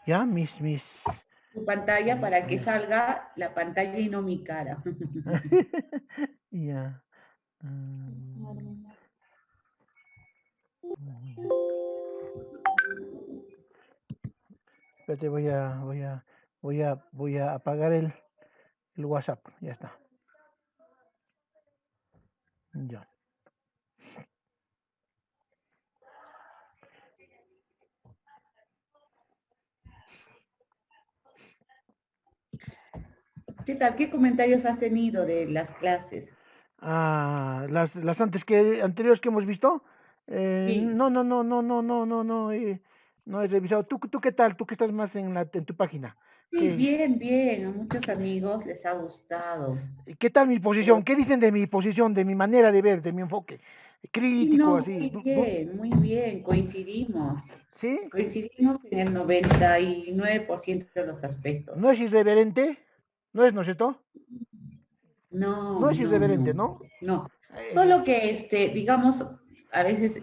Ya, mis. Tu pantalla para que Ya. salga la pantalla y no mi cara. Ya. Espérate, voy a apagar el WhatsApp. Ya está. Ya. ¿Qué tal? ¿Qué comentarios has tenido de las clases? Las anteriores que hemos visto. Sí, No he revisado. ¿Tú qué tal? ¿Tú que estás más en tu página? sí, ¿Qué, bien, bien. A muchos amigos les ha gustado. qué tal mi posición? Pero ¿Qué dicen de mi posición, de mi manera de ver, de mi enfoque? sí, Crítico, no, así. muy bien, coincidimos. ¿Sí? Coincidimos en el 99% de los aspectos. ¿No es irreverente? ¿No es cierto? No, No es no, irreverente, no, ¿no? no. Eh, Solo que, digamos, a veces,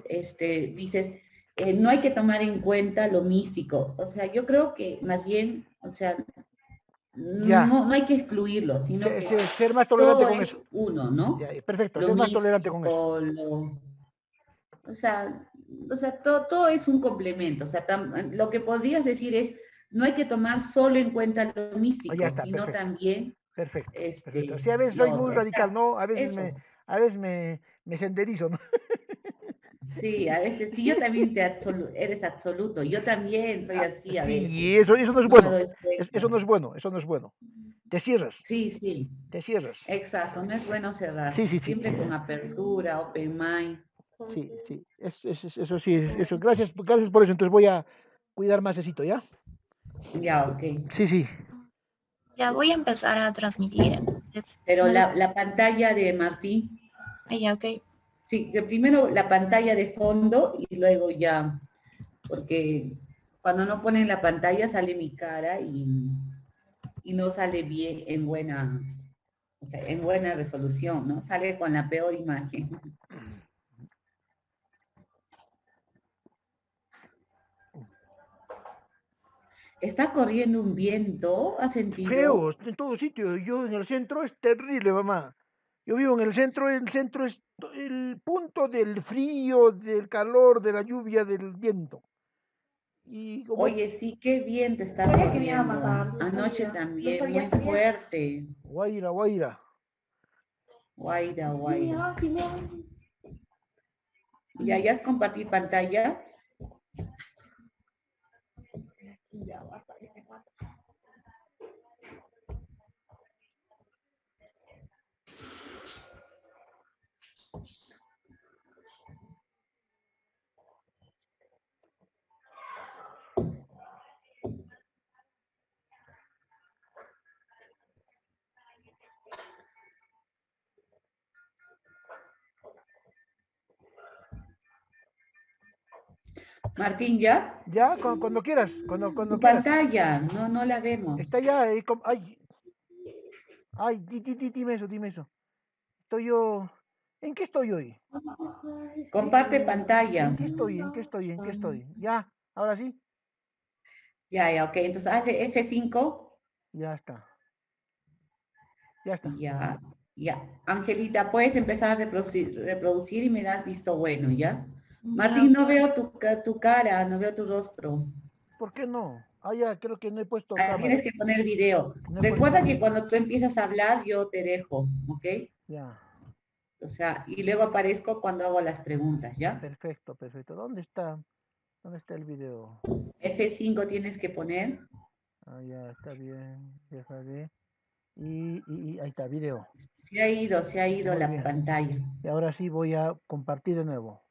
dices, no hay que tomar en cuenta lo místico. O sea, yo creo que más bien, o sea, ya. no hay que excluirlo, sino que Ser más tolerante todo con es eso. uno, Ya, ¿no? perfecto, Lo ser más tolerante con eso. místico, o sea, todo es un complemento. O sea, lo que podrías decir es, no hay que tomar solo en cuenta lo Ya místico, está, sino perfecto. también Perfecto, perfecto. Sí, a veces lo soy muy otro. O radical, sea, ¿no? eso. A veces me senderizo, ¿no? Sí, a veces, sí, yo también eres absoluto, yo también soy así a veces, Sí, eso no es no me bueno. doy Eso cuenta. no es bueno, eso no es bueno. Te cierras, Sí, sí, te cierras. exacto, no es bueno Sí, cerrarse, sí, sí. siempre con apertura, open mind. Sí, sí. Eso sí, eso. Gracias por eso. Entonces voy a cuidar más esito, ¿ya? Ya, ok. Sí, sí. Ya voy a empezar a transmitir, entonces, Pero la pantalla de Martín, ya, ok. sí, que primero la pantalla de fondo y luego ya, porque cuando no ponen la pantalla sale mi cara y no sale bien en buena, o sea, en buena resolución, ¿no? Sale con la peor imagen. Está corriendo un viento, ¿has Feo, sentido? en todo sitio. Yo en el centro es terrible, mamá. Yo vivo en el centro es el punto del frío, del calor, de la lluvia, del viento. Y como Oye, sí, qué viento está corriendo. Anoche también, muy fuerte. Guaira, Guaira. Guaira, guaira. ¿Ya has compartido pantalla? Martín, ¿ya? Ya, cuando quieras, Tu cuando quieras. pantalla, no la vemos. Está ya ahí. Ay, dime eso. Estoy yo. ¿En qué estoy hoy? Comparte pantalla. ¿En qué estoy? ¿En qué estoy? ¿En qué estoy? Ya, ahora sí. Ya, ok. Entonces hazle F5. Ya está. Ya está. Ya, ya. Angelita, puedes empezar a reproducir y me das visto bueno, ¿ya? Ya, Martín, no ok. veo tu cara, no veo tu rostro. ¿Por qué no? Ya, creo que no he puesto Ah, tienes cámara. que poner video. No he puesto Recuerda cámara. que cuando tú empiezas a hablar, yo te dejo, ¿ok? Ya. O sea, y luego aparezco cuando hago las preguntas, ¿ya? Perfecto, perfecto. ¿Dónde está? ¿Dónde está el video? F5 tienes que poner. Ya está bien. Déjame. Y ahí está, video. Se ha ido Muy la bien. pantalla. Y ahora sí voy a compartir de nuevo.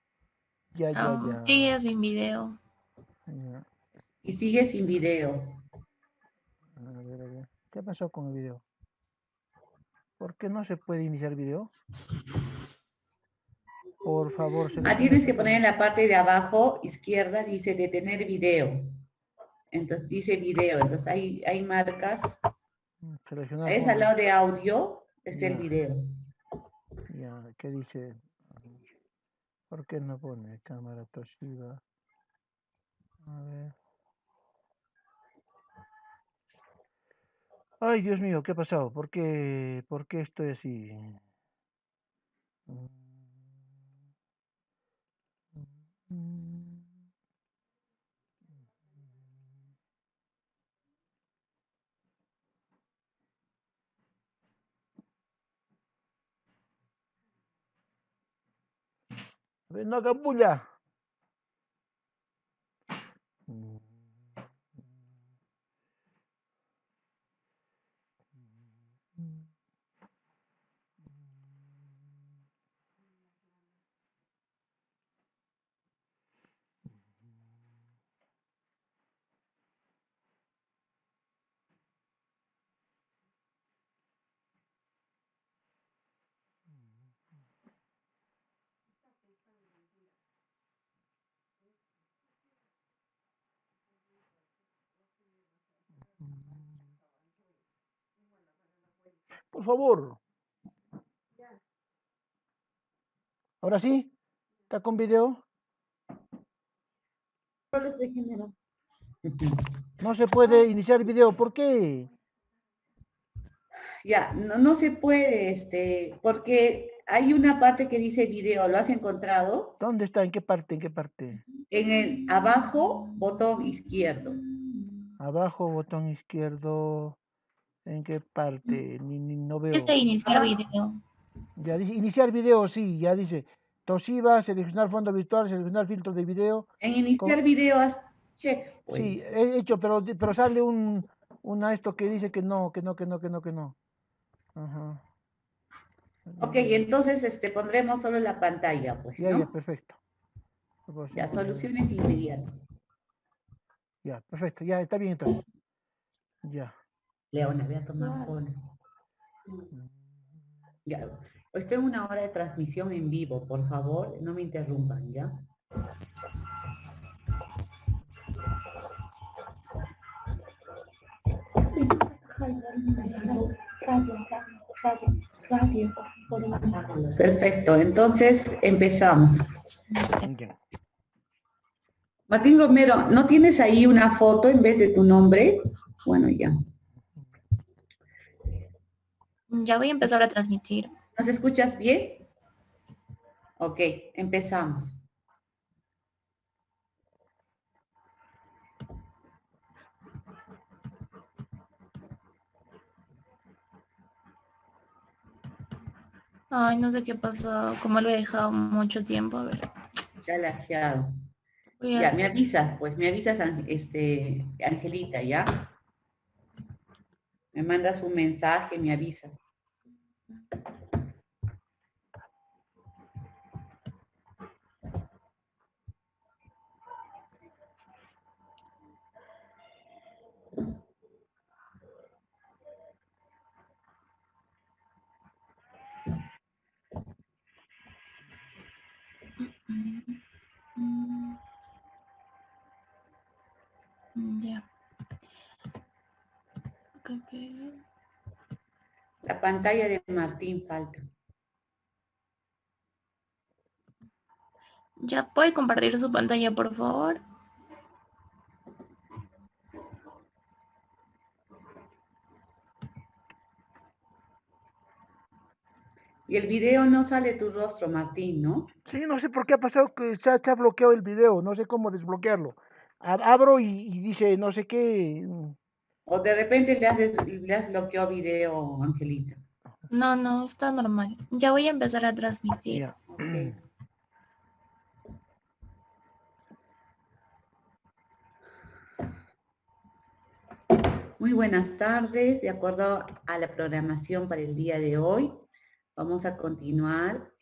Sigue Ya. sin video. Ya. Y sigue sin video. A ver, a ver. ¿Qué pasó con el video? ¿Por qué no se puede iniciar video? Por favor, Ah, selecciona tienes esta que poner página. en la parte de abajo izquierda, dice detener video. Entonces dice video. Entonces hay marcas. Seleccionar Es al fondo. lado de audio, está el Ya, video. ya. ¿Qué dice? ¿Por qué no pone cámara Toshiba? A ver. Ay, Dios mío, ¿qué ha pasado? ¿Por qué estoy así? Ven, no hagan bulla. Por favor. Ahora sí, ¿está con video? No se puede iniciar el video, ¿por qué? Ya, no se puede, porque hay una parte que dice video, ¿lo has encontrado? ¿Dónde está? ¿En qué parte? ¿En qué parte? En el abajo, botón izquierdo. Abajo, botón izquierdo. ¿En qué parte? No veo. Dice iniciar video. Ya dice iniciar video, sí, ya dice. Toshiba, seleccionar fondo virtual, seleccionar filtro de video. En iniciar video haz check, Sí, pues. he hecho, pero sale una esto que dice que no. Ajá. Ok, entonces pondremos solo la pantalla, pues, Ya, ¿no? perfecto. Ya, soluciones inmediatas. Ya, perfecto, ya, está bien entonces. Ya. Leona, voy a tomar sol. Ya, estoy en una hora de transmisión en vivo, por favor, no me interrumpan, ¿ya? Perfecto, entonces empezamos. Ya. Martín Romero, ¿no tienes ahí una foto en vez de tu nombre? Bueno, ya. Ya voy a empezar a transmitir. ¿Nos escuchas bien? Ok, empezamos. Ay, no sé qué pasó, como lo he dejado mucho tiempo. A ver, Ya lajeado. voy a Ya, me hacer. avisas, pues, me avisas, Angelita, ¿ya? Me mandas un mensaje, me avisas. Ya. Ok. La pantalla de Martín falta. ¿Ya puede compartir su pantalla, por favor? Y el video no sale tu rostro, Martín, ¿no? Sí, no sé por qué ha pasado que se ha bloqueado el video, no sé cómo desbloquearlo. Abro y dice no sé qué. O de repente le has bloqueado video, Angelita. No, no, está normal. Ya voy a empezar a transmitir. Ya. Ok. Muy buenas tardes. De acuerdo a la programación para el día de hoy, vamos a continuar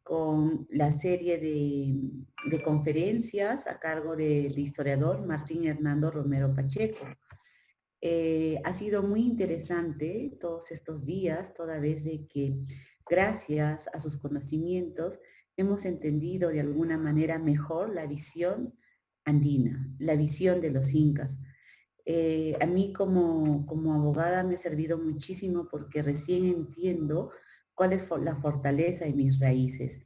con la serie de conferencias a cargo del historiador Martín Hernando Romero Pacheco. Ha sido muy interesante todos estos días, toda vez de que gracias a sus conocimientos hemos entendido de alguna manera mejor la visión andina, la visión de los incas. A mí como abogada me ha servido muchísimo porque recién entiendo cuál es la fortaleza de mis raíces.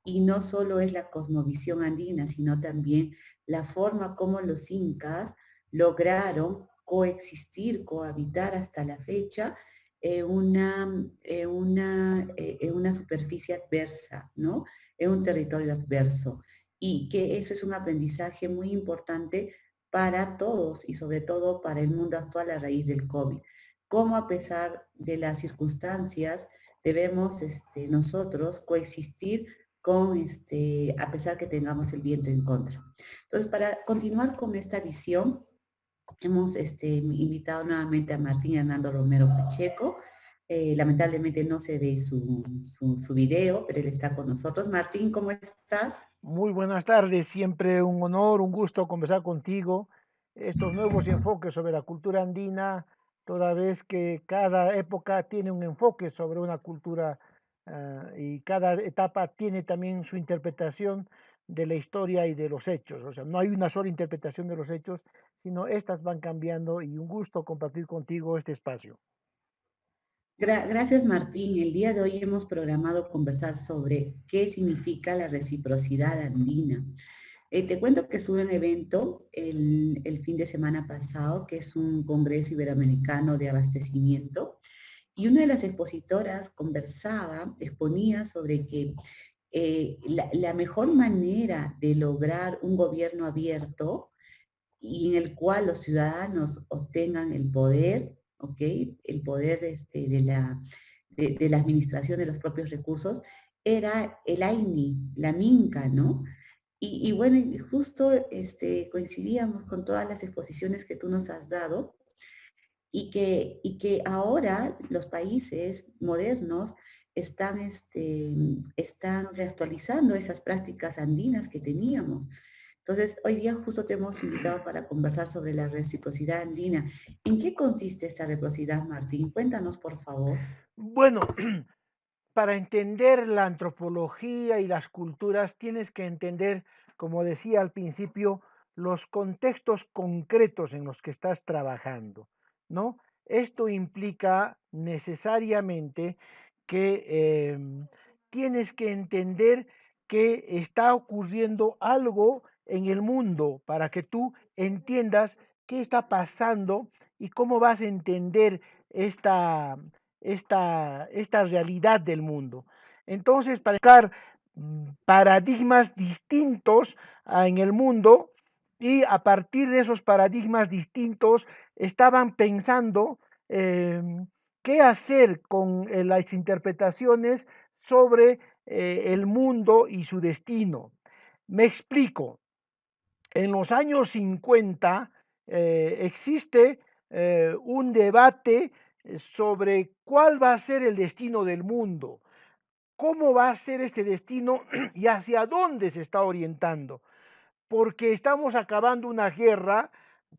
Y no solo es la cosmovisión andina, sino también la forma como los incas lograron coexistir, cohabitar hasta la fecha en una superficie adversa, ¿no? En un territorio adverso. Y que eso es un aprendizaje muy importante para todos y sobre todo para el mundo actual a raíz del COVID. Cómo a pesar de las circunstancias debemos nosotros coexistir a pesar que tengamos el viento en contra. Entonces, para continuar con esta visión, hemos invitado nuevamente a Martín Hernando Romero Pacheco. Lamentablemente no se ve su video, pero él está con nosotros. Martín, ¿cómo estás? Muy buenas tardes, siempre un honor, un gusto conversar contigo. Estos nuevos enfoques sobre la cultura andina, toda vez que cada época tiene un enfoque sobre una cultura y cada etapa tiene también su interpretación de la historia y de los hechos. O sea, no hay una sola interpretación de los hechos, sino estas van cambiando y un gusto compartir contigo este espacio. Gracias, Martín. El día de hoy hemos programado conversar sobre qué significa la reciprocidad andina. Te cuento que estuve en un evento el fin de semana pasado, que es un congreso iberoamericano de abastecimiento, y una de las expositoras exponía sobre que la mejor manera de lograr un gobierno abierto y en el cual los ciudadanos obtengan el poder, ¿ok? El poder de la administración de los propios recursos, era el AINI, la Minca, ¿no? Y bueno, y justo coincidíamos con todas las exposiciones que tú nos has dado y que ahora los países modernos están reactualizando esas prácticas andinas que teníamos. Entonces, hoy día justo te hemos invitado para conversar sobre la reciprocidad andina. ¿En qué consiste esta reciprocidad, Martín? Cuéntanos, por favor. Bueno, para entender la antropología y las culturas tienes que entender, como decía al principio, los contextos concretos en los que estás trabajando, ¿no? Esto implica necesariamente que tienes que entender que está ocurriendo algo en el mundo para que tú entiendas qué está pasando y cómo vas a entender esta, esta realidad del mundo. Entonces, para buscar paradigmas distintos en el mundo y a partir de esos paradigmas distintos estaban pensando qué hacer con las interpretaciones sobre el mundo y su destino. Me explico. En los años 50 existe un debate sobre cuál va a ser el destino del mundo, cómo va a ser este destino y hacia dónde se está orientando, porque estamos acabando una guerra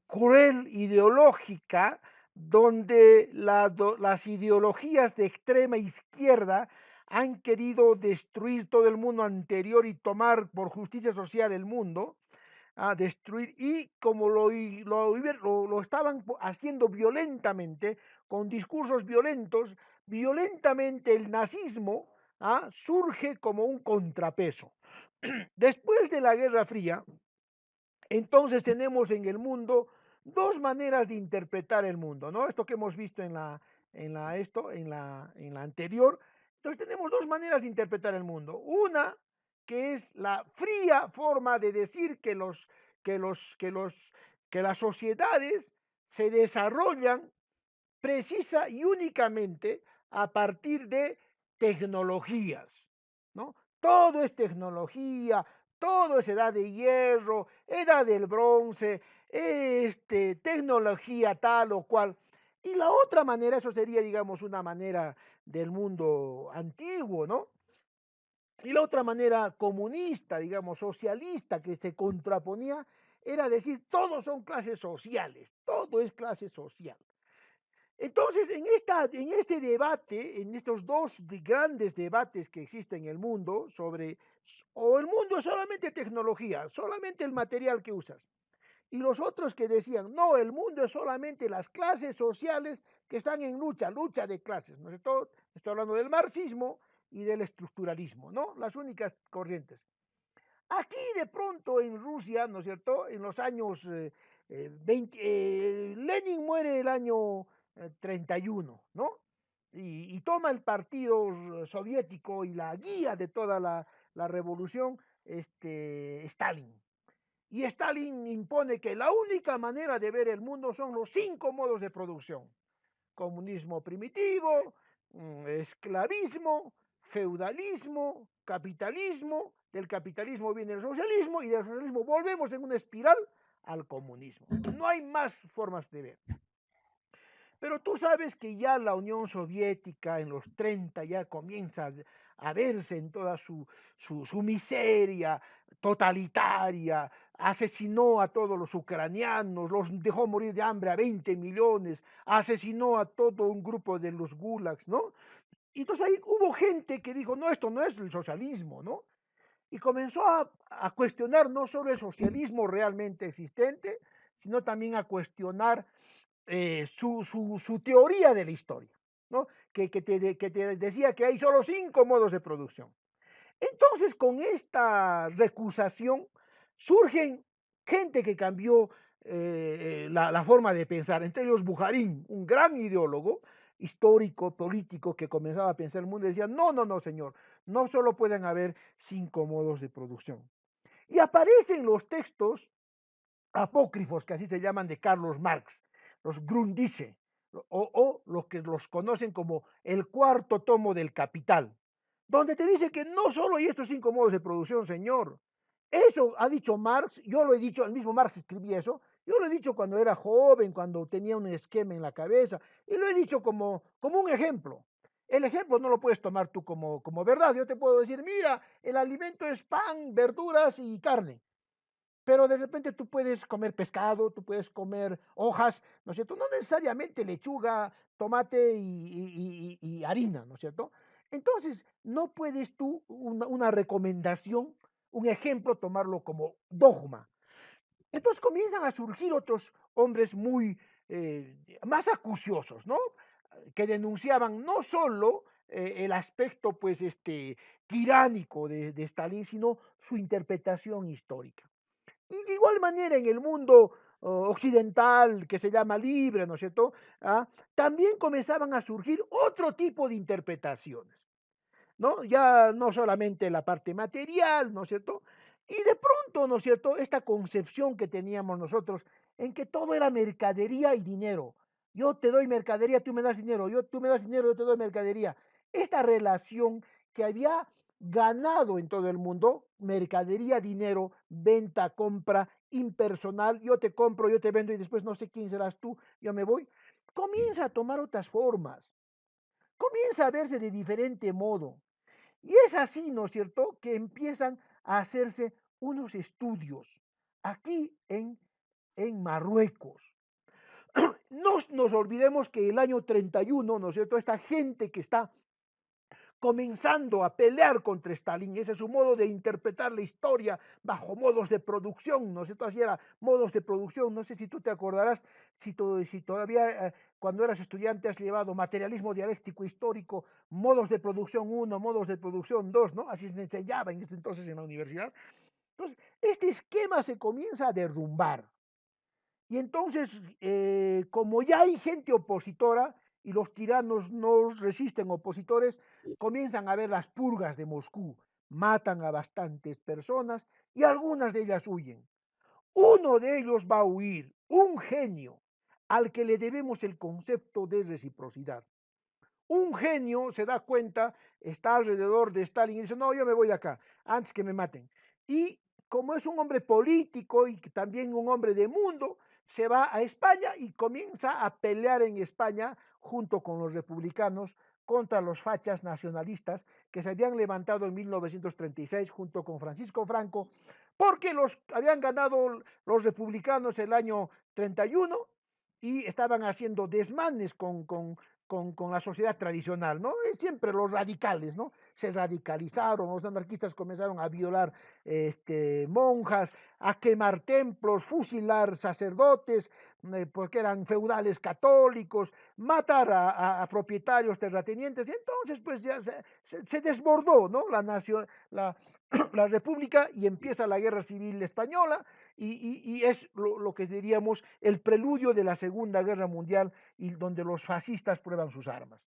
cruel ideológica donde las ideologías de extrema izquierda han querido destruir todo el mundo anterior y tomar por justicia social el mundo, a destruir y como lo estaban haciendo violentamente, con discursos violentos, violentamente el nazismo surge como un contrapeso. Después de la Guerra Fría, entonces tenemos en el mundo dos maneras de interpretar el mundo, ¿no? Esto que hemos visto en la anterior. Entonces tenemos dos maneras de interpretar el mundo. Una que es la fría forma de decir que las sociedades se desarrollan precisa y únicamente a partir de tecnologías, ¿no? Todo es tecnología, todo es edad de hierro, edad del bronce, tecnología tal o cual. Y la otra manera, eso sería, digamos, una manera del mundo antiguo, ¿no? Y la otra manera comunista, digamos, socialista, que se contraponía, era decir, todos son clases sociales, todo es clase social. Entonces, en este debate, en estos dos grandes debates que existen en el mundo sobre, o el mundo es solamente tecnología, solamente el material que usas, y los otros que decían, no, el mundo es solamente las clases sociales que están en lucha, lucha de clases, ¿no es cierto? Estoy hablando del marxismo y del estructuralismo, ¿no? Las únicas corrientes. Aquí de pronto en Rusia, ¿no es cierto? En los años Lenin muere el año 31, ¿no? Y toma el partido soviético y la guía de toda la revolución, Stalin. Y Stalin impone que la única manera de ver el mundo son los 5 modos de producción: comunismo primitivo, esclavismo, feudalismo, capitalismo, del capitalismo viene el socialismo y del socialismo volvemos en una espiral al comunismo. No hay más formas de ver. Pero tú sabes que ya la Unión Soviética en los 30 ya comienza a verse en toda su miseria totalitaria, asesinó a todos los ucranianos, los dejó morir de hambre a 20 millones, asesinó a todo un grupo de los gulags, ¿no? Y entonces ahí hubo gente que dijo, no, esto no es el socialismo, ¿no? Y comenzó a cuestionar no solo el socialismo realmente existente, sino también a cuestionar su teoría de la historia, ¿no? Que te decía que hay solo 5 modos de producción. Entonces, con esta recusación, surgen gente que cambió la forma de pensar, entre ellos Bujarín, un gran ideólogo histórico, político, que comenzaba a pensar el mundo y decía, no, no, no, señor, no solo pueden haber 5 modos de producción. Y aparecen los textos apócrifos, que así se llaman, de Carlos Marx, los Grundrisse, o los que los conocen como el cuarto tomo del Capital, donde te dice que no solo hay estos 5 modos de producción, señor. Eso ha dicho Marx, yo lo he dicho, el mismo Marx escribía eso, yo lo he dicho cuando era joven, cuando tenía un esquema en la cabeza, y lo he dicho como un ejemplo. El ejemplo no lo puedes tomar tú como verdad. Yo te puedo decir, mira, el alimento es pan, verduras y carne. Pero de repente tú puedes comer pescado, tú puedes comer hojas, ¿no es cierto? No necesariamente lechuga, tomate y harina, ¿no es cierto? Entonces, no puedes tú una recomendación, un ejemplo, tomarlo como dogma. Entonces comienzan a surgir otros hombres muy más acuciosos, ¿no? Que denunciaban no solo el aspecto, pues, tiránico de Stalin, sino su interpretación histórica. Y de igual manera en el mundo occidental, que se llama libre, ¿no es cierto? ¿Ah? También comenzaban a surgir otro tipo de interpretaciones, ¿no? Ya no solamente la parte material, ¿no es cierto? Y de pronto, ¿no es cierto? Esta concepción que teníamos nosotros en que todo era mercadería y dinero. Yo te doy mercadería, tú me das dinero, tú me das dinero, yo te doy mercadería. Esta relación que había ganado en todo el mundo, mercadería, dinero, venta, compra, impersonal, yo te compro, yo te vendo y después no sé quién serás tú, yo me voy, comienza a tomar otras formas, comienza a verse de diferente modo. Y es así, ¿no es cierto?, que empiezan a hacerse unos estudios aquí en Marruecos. No nos olvidemos que el año 31, ¿no es cierto?, esta gente que está comenzando a pelear contra Stalin, ese es su modo de interpretar la historia bajo modos de producción, ¿no es cierto? Así era, modos de producción, no sé si tú te acordarás, si todavía cuando eras estudiante has llevado materialismo dialéctico histórico, modos de producción uno, modos de producción 2, ¿no? Así se enseñaba en ese entonces en la universidad. Entonces, este esquema se comienza a derrumbar. Y entonces, como ya hay gente opositora y los tiranos no resisten opositores, comienzan a ver las purgas de Moscú, matan a bastantes personas y algunas de ellas huyen. Uno de ellos va a huir, un genio al que le debemos el concepto de reciprocidad. Un genio se da cuenta, está alrededor de Stalin y dice, no, yo me voy de acá, antes que me maten. Y como es un hombre político y también un hombre de mundo, se va a España y comienza a pelear en España junto con los republicanos contra los fachas nacionalistas que se habían levantado en 1936 junto con Francisco Franco, porque los habían ganado los republicanos el año 31 y estaban haciendo desmanes con la sociedad tradicional, ¿no? Es siempre los radicales, ¿no? Se radicalizaron, los anarquistas comenzaron a violar monjas, a quemar templos, fusilar sacerdotes, porque eran feudales católicos, matar a propietarios terratenientes, y entonces pues ya se desbordó, ¿no? La nación, la república y empieza la guerra civil española y es lo que diríamos el preludio de la Segunda Guerra Mundial y donde los fascistas prueban sus armas.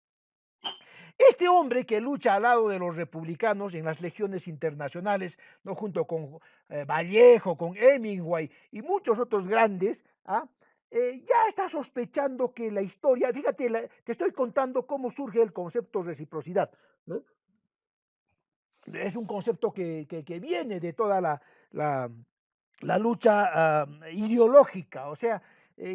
Este hombre que lucha al lado de los republicanos en las legiones internacionales, ¿no? Junto con Vallejo, con Hemingway y muchos otros grandes, ¿ah? Ya está sospechando que la historia, fíjate, te estoy contando cómo surge el concepto de reciprocidad, ¿no? Es un concepto que viene de toda la lucha ideológica, o sea,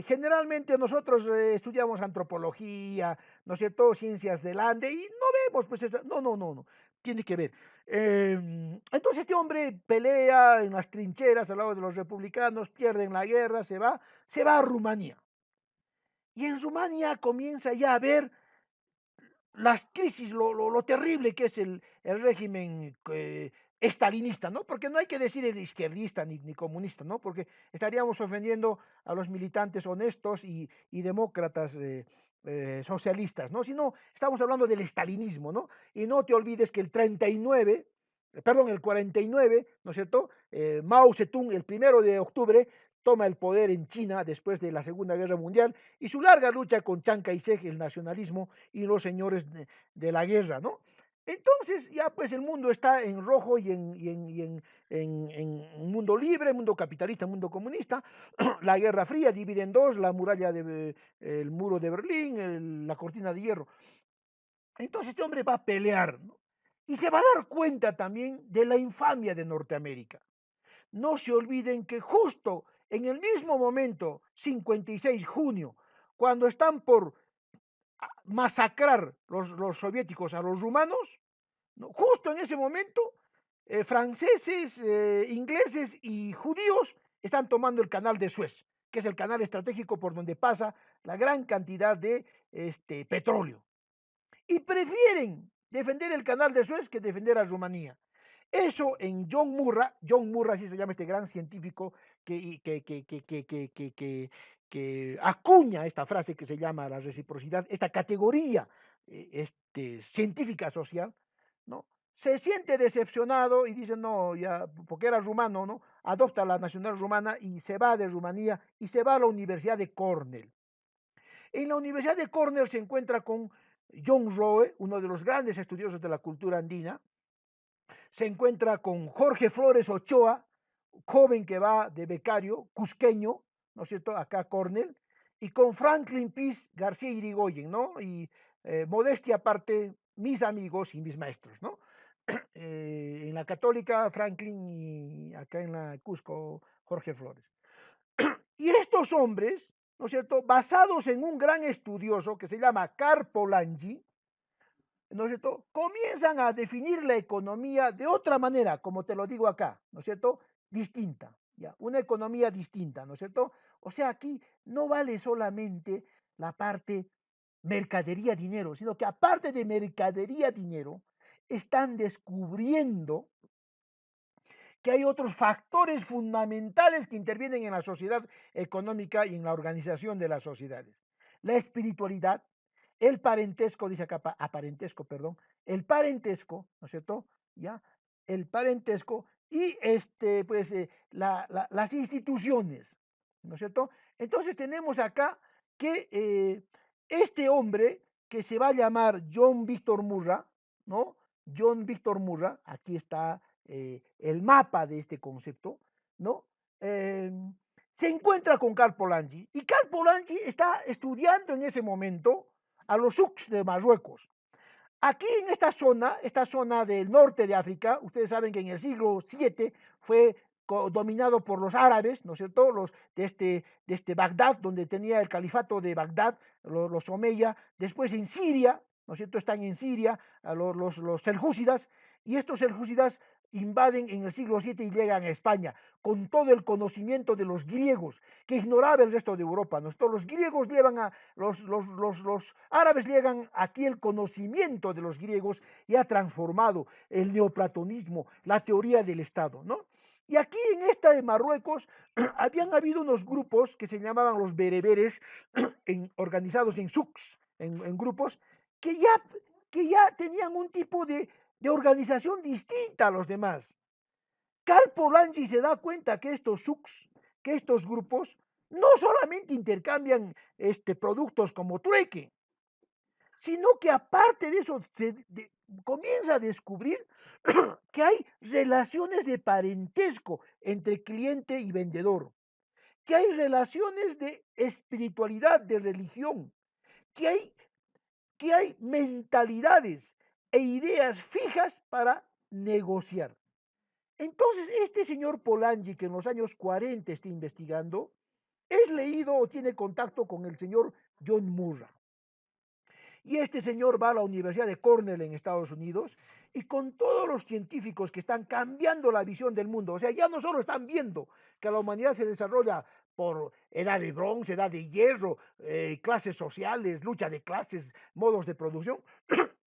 generalmente nosotros estudiamos antropología, ¿no es cierto?, ciencias del Ande, y no vemos, pues, no, tiene que ver. Entonces este hombre pelea en las trincheras al lado de los republicanos, pierden la guerra, se va a Rumanía. Y en Rumanía comienza ya a ver las crisis, lo terrible que es el régimen estalinista, ¿no? Porque no hay que decir el izquierdista ni comunista, ¿no? Porque estaríamos ofendiendo a los militantes honestos y demócratas socialistas, ¿no? Sino estamos hablando del estalinismo, ¿no? Y no te olvides que el 39, perdón, el 49, ¿no es cierto? Mao Zedong, el 1 de octubre, toma el poder en China después de la Segunda Guerra Mundial y su larga lucha con Chiang Kai-shek, el nacionalismo y los señores de la guerra, ¿no? Entonces ya pues el mundo está en rojo y en un mundo libre, mundo capitalista, mundo comunista. La Guerra Fría divide en dos, la muralla el muro de Berlín, la cortina de hierro. Entonces este hombre va a pelear, ¿no? Y se va a dar cuenta también de la infamia de Norteamérica. No se olviden que justo en el mismo momento, 56 de junio, cuando están por masacrar los soviéticos a los rumanos, ¿no? Justo en ese momento, franceses, ingleses y judíos están tomando el canal de Suez, que es el canal estratégico por donde pasa la gran cantidad de petróleo. Y prefieren defender el canal de Suez que defender a Rumanía. Eso en John Murray, así se llama este gran científico que acuña esta frase que se llama la reciprocidad, esta categoría científica social, ¿no? Se siente decepcionado y dice, no, ya, porque era rumano, ¿no? Adopta la nacionalidad rumana y se va de Rumanía y se va a la Universidad de Cornell. En la Universidad de Cornell se encuentra con John Roe, uno de los grandes estudiosos de la cultura andina. Se encuentra con Jorge Flores Ochoa, joven que va de becario, cusqueño, ¿no es cierto?, acá a Cornell, y con Franklin Peace García Irigoyen, ¿no? Y modestia aparte, mis amigos y mis maestros, ¿no? En la Católica, Franklin, y acá en la Cusco, Jorge Flores. Y estos hombres, ¿no es cierto?, basados en un gran estudioso que se llama Karl Polanyi, ¿no es cierto?, comienzan a definir la economía de otra manera, como te lo digo acá, ¿no es cierto?, distinta, ¿ya? Una economía distinta, ¿no es cierto? O sea, aquí no vale solamente la parte mercadería-dinero, sino que aparte de mercadería-dinero, están descubriendo que hay otros factores fundamentales que intervienen en la sociedad económica y en la organización de las sociedades. La espiritualidad, el parentesco, dice acá, aparentesco, perdón, el parentesco, ¿no es cierto? ¿Ya? El parentesco y pues, las instituciones, ¿no es cierto? Entonces tenemos acá que este hombre que se va a llamar John Víctor Murray, ¿no? John Víctor Murray, aquí está el mapa de este concepto, ¿no? Eh, Se encuentra con Karl Polanyi y Karl Polanyi está estudiando en ese momento a los Sioux de Marruecos. Aquí en esta zona del norte de África, ustedes saben que en el siglo VII fue dominado por los árabes, ¿no es cierto?, los de Bagdad, donde tenía el califato de Bagdad, los Omeya, después en Siria, ¿no es cierto?, están en Siria los seljúcidas, y estos seljúcidas invaden en el siglo VII y llegan a España, con todo el conocimiento de los griegos, que ignoraba el resto de Europa, ¿no? Los griegos llevan los árabes llegan aquí el conocimiento de los griegos y ha transformado el neoplatonismo, la teoría del Estado, ¿no? Y aquí en esta de Marruecos habían habido unos grupos que se llamaban los bereberes, organizados en souks, en grupos, que ya, que ya tenían un tipo de organización distinta a los demás. Karl Polanyi se da cuenta que estos souks que estos grupos no solamente intercambian productos como trueque, sino que aparte de eso comienza a descubrir que hay relaciones de parentesco entre cliente y vendedor, que hay relaciones de espiritualidad, de religión, que hay, que hay mentalidades e ideas fijas para negociar. Entonces, este señor Polanyi, que en los años 40 está investigando, es leído o tiene contacto con el señor John Murray. Y este señor va a la Universidad de Cornell en Estados Unidos y con todos los científicos que están cambiando la visión del mundo, o sea, ya no solo están viendo que la humanidad se desarrolla por edad de bronce, edad de hierro, clases sociales, lucha de clases, modos de producción,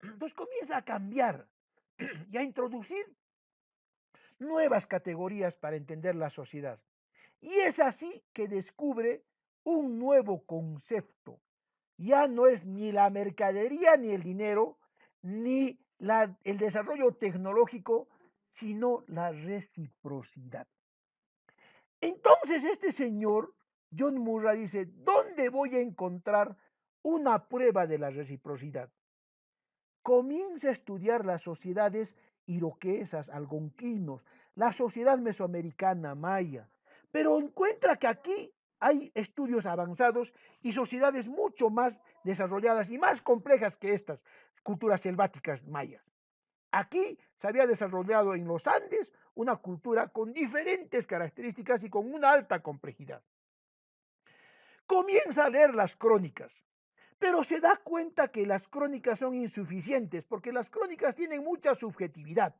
entonces comienza a cambiar y a introducir nuevas categorías para entender la sociedad. Y es así que descubre un nuevo concepto. Ya no es ni la mercadería ni el dinero, ni el desarrollo tecnológico, sino la reciprocidad. Entonces este señor, John Murray, dice, ¿dónde voy a encontrar una prueba de la reciprocidad? Comienza a estudiar las sociedades iroquesas, algonquinos, la sociedad mesoamericana, maya, pero encuentra que aquí hay estudios avanzados y sociedades mucho más desarrolladas y más complejas que estas culturas selváticas mayas. Aquí se había desarrollado en los Andes una cultura con diferentes características y con una alta complejidad. Comienza a leer las crónicas, pero se da cuenta que las crónicas son insuficientes porque las crónicas tienen mucha subjetividad.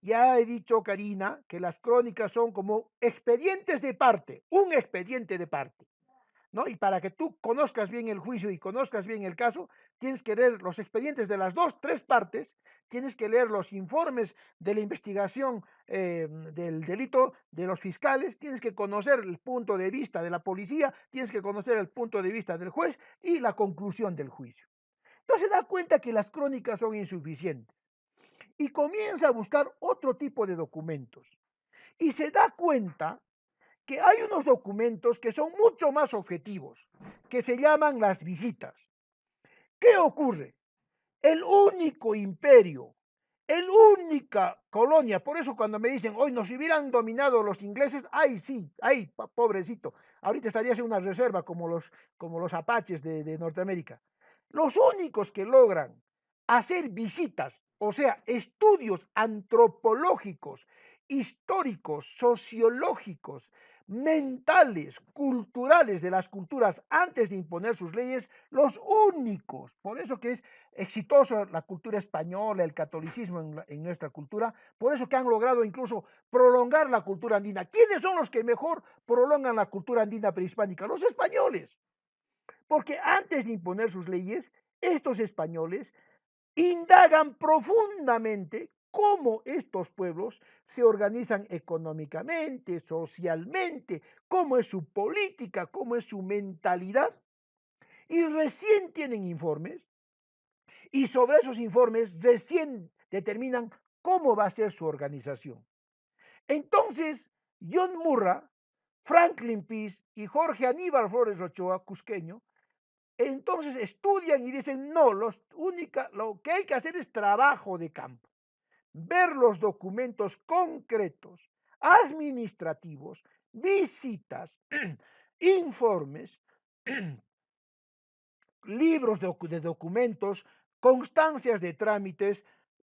Ya he dicho, Karina, que las crónicas son como expedientes de parte, un expediente de parte, ¿no? Y para que tú conozcas bien el juicio y conozcas bien el caso, tienes que leer los expedientes de las dos, tres partes, tienes que leer los informes de la investigación del delito de los fiscales, tienes que conocer el punto de vista de la policía, tienes que conocer el punto de vista del juez y la conclusión del juicio. Entonces se da cuenta que las crónicas son insuficientes y comienza a buscar otro tipo de documentos. Y se da cuenta que hay unos documentos que son mucho más objetivos, que se llaman las visitas. ¿Qué ocurre? El único imperio, el única colonia, por eso cuando me dicen, hoy nos hubieran dominado los ingleses, ay sí, ay, pobrecito, ahorita estarías en una reserva como los apaches de Norteamérica. Los únicos que logran hacer visitas, o sea, estudios antropológicos, históricos, sociológicos, mentales, culturales de las culturas antes de imponer sus leyes, los únicos, por eso que es exitoso la cultura española, el catolicismo en nuestra cultura, por eso que han logrado incluso prolongar la cultura andina. ¿Quiénes son los que mejor prolongan la cultura andina prehispánica? Los españoles, porque antes de imponer sus leyes, estos españoles indagan profundamente cómo estos pueblos se organizan económicamente, socialmente, cómo es su política, cómo es su mentalidad, y recién tienen informes, y sobre esos informes recién determinan cómo va a ser su organización. Entonces, John Murray, Franklin Pease y Jorge Aníbal Flores Ochoa, cusqueño, entonces estudian y dicen, no, lo que hay que hacer es trabajo de campo, ver los documentos concretos, administrativos, visitas, informes, libros de documentos, constancias de trámites,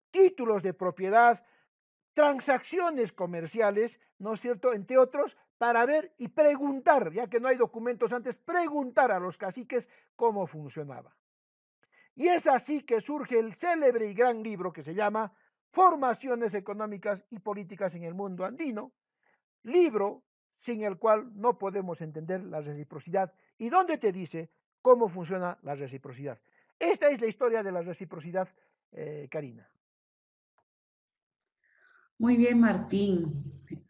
títulos de propiedad, transacciones comerciales, ¿no es cierto?, entre otros, para ver y preguntar, ya que no hay documentos antes, preguntar a los caciques cómo funcionaba. Y es así que surge el célebre y gran libro que se llama Formaciones económicas y políticas en el mundo andino, libro sin el cual no podemos entender la reciprocidad y donde te dice cómo funciona la reciprocidad. Esta es la historia de la reciprocidad, Karina. Muy bien, Martín.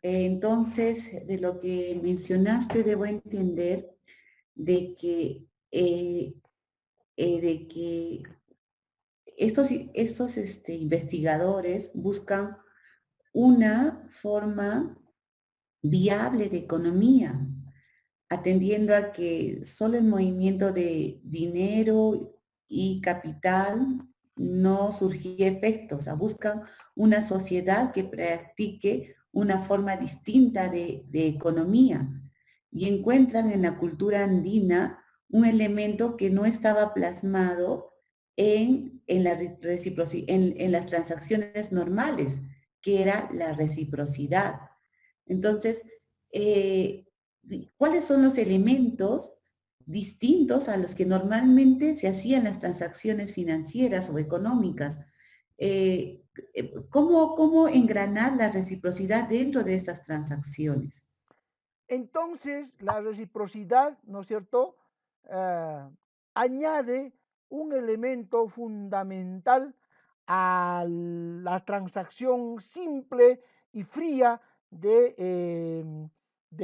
Entonces, de lo que mencionaste, debo entender de que, de que estos investigadores buscan una forma viable de economía, atendiendo a que solo el movimiento de dinero y capital no surgía efectos, o sea, buscan una sociedad que practique una forma distinta de economía y encuentran en la cultura andina un elemento que no estaba plasmado en las transacciones normales, que era la reciprocidad. Entonces, eh, ¿cuáles son los elementos distintos a los que normalmente se hacían las transacciones financieras o económicas? ¿Cómo engranar la reciprocidad dentro de estas transacciones? Entonces, la reciprocidad, ¿no es cierto?, añade un elemento fundamental a la transacción simple y fría de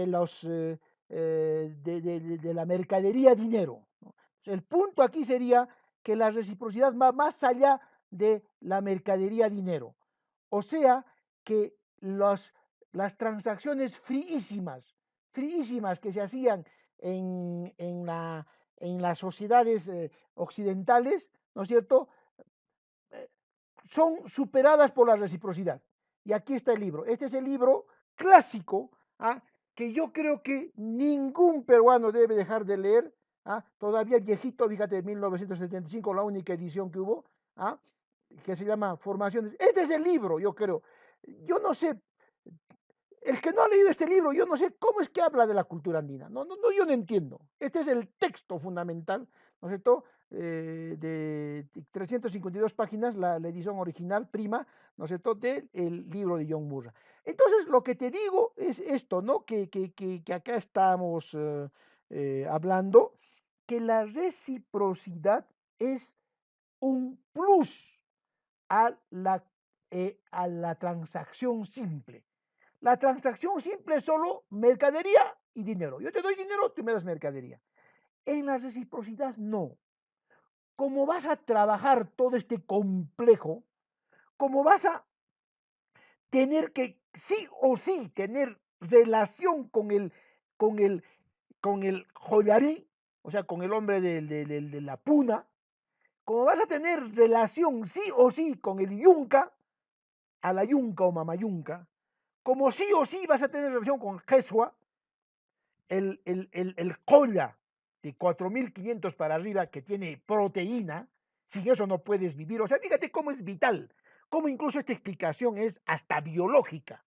los, de la mercadería dinero, ¿no? El punto aquí sería que la reciprocidad va más allá de la mercadería dinero. O sea, que las transacciones fríísimas que se hacían en las sociedades occidentales, ¿no es cierto?, eh, son superadas por la reciprocidad. Y aquí está el libro. Este es el libro clásico, ¿ah?, que yo creo que ningún peruano debe dejar de leer, ¿ah?, todavía viejito, fíjate, de 1975, la única edición que hubo, ¿ah?, que se llama Formaciones. Este es el libro, yo creo. Yo no sé, el que no ha leído este libro, yo no sé cómo es que habla de la cultura andina. No, yo no entiendo. Este es el texto fundamental, ¿no es cierto?, de 352 páginas, la edición original, prima, ¿no es cierto?, del libro de John Murray. Entonces, lo que te digo es esto, ¿no?, que acá estamos hablando, que la reciprocidad es un plus a la transacción simple. La transacción simple es solo mercadería y dinero. Yo te doy dinero, tú me das mercadería. En la reciprocidad no. Como vas a trabajar todo este complejo, como vas a tener que sí o sí tener relación con el joyarí, o sea, con el hombre de la puna, como vas a tener relación sí o sí con el yunca, a la yunca o mamayunca, como sí o sí vas a tener relación con Jesua, el colla de 4.500 para arriba que tiene proteína, sin eso no puedes vivir. O sea, fíjate cómo es vital, cómo incluso esta explicación es hasta biológica.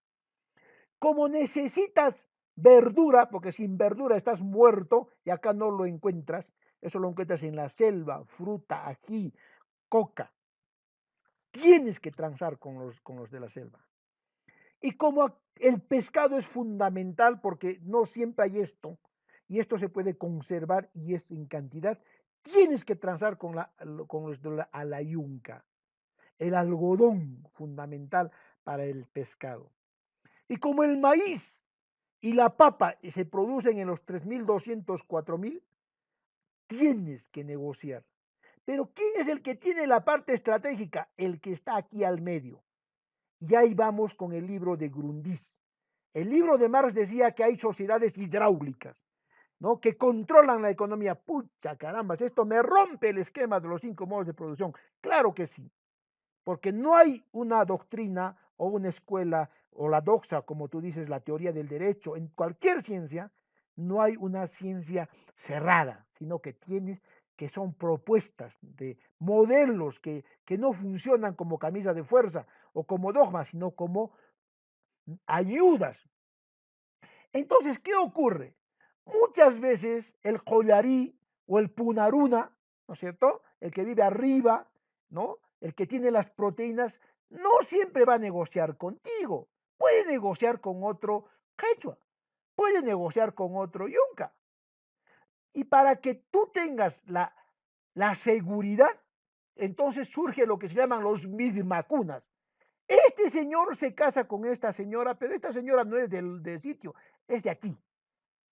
Como necesitas verdura, porque sin verdura estás muerto y acá no lo encuentras, eso lo encuentras en la selva, fruta, ají, coca. Tienes que transar con los de la selva. Y como el pescado es fundamental porque no siempre hay esto, y esto se puede conservar y es en cantidad, tienes que transar con los de la yunca, el algodón fundamental para el pescado. Y como el maíz y la papa se producen en los 3.200, 4.000, tienes que negociar. Pero ¿quién es el que tiene la parte estratégica? El que está aquí al medio. Y ahí vamos con el libro de Grundis. El libro de Marx decía que hay sociedades hidráulicas, ¿no?, que controlan la economía. Pucha, carambas, esto me rompe el esquema de los 5 modos de producción. Claro que sí, porque no hay una doctrina o una escuela o la doxa, como tú dices, la teoría del derecho. En cualquier ciencia no hay una ciencia cerrada, sino que tienes que son propuestas de modelos que no funcionan como camisa de fuerza o como dogmas, sino como ayudas. Entonces, ¿qué ocurre? Muchas veces el collarí o el punaruna, ¿no es cierto?, el que vive arriba, ¿no?, el que tiene las proteínas, no siempre va a negociar contigo. Puede negociar con otro quechua, puede negociar con otro yunca. Y para que tú tengas la seguridad, entonces surge lo que se llaman los midmacunas. Este señor se casa con esta señora, pero esta señora no es del sitio, es de aquí.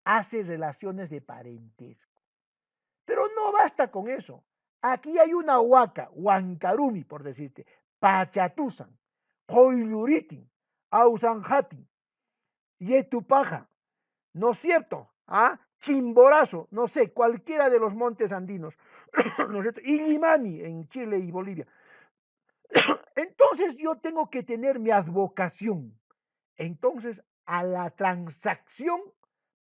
Hace relaciones de parentesco. Pero no basta con eso. Aquí hay una huaca, Huancarumi, por decirte, Pachatusan, Coiluriti, Ausanjati, Yetupaja, ¿no es cierto? ¿Ah? Chimborazo, no sé, cualquiera de los montes andinos, ¿no es cierto? Illimani en Chile y Bolivia. Entonces yo tengo que tener mi advocación. Entonces, a la transacción,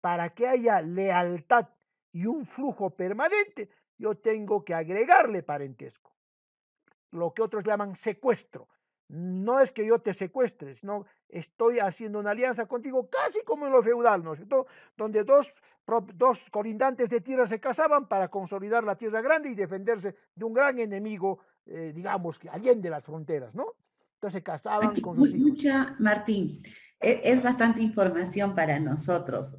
para que haya lealtad y un flujo permanente, yo tengo que agregarle parentesco, lo que otros llaman secuestro. No es que yo te secuestre, sino estoy haciendo una alianza contigo, casi como en lo feudal, ¿no es cierto? Donde dos colindantes de tierra se casaban para consolidar la tierra grande y defenderse de un gran enemigo, digamos, que allende las fronteras, ¿no? Entonces se casaban con sus hijos. Mucha, Martín, es bastante información para nosotros.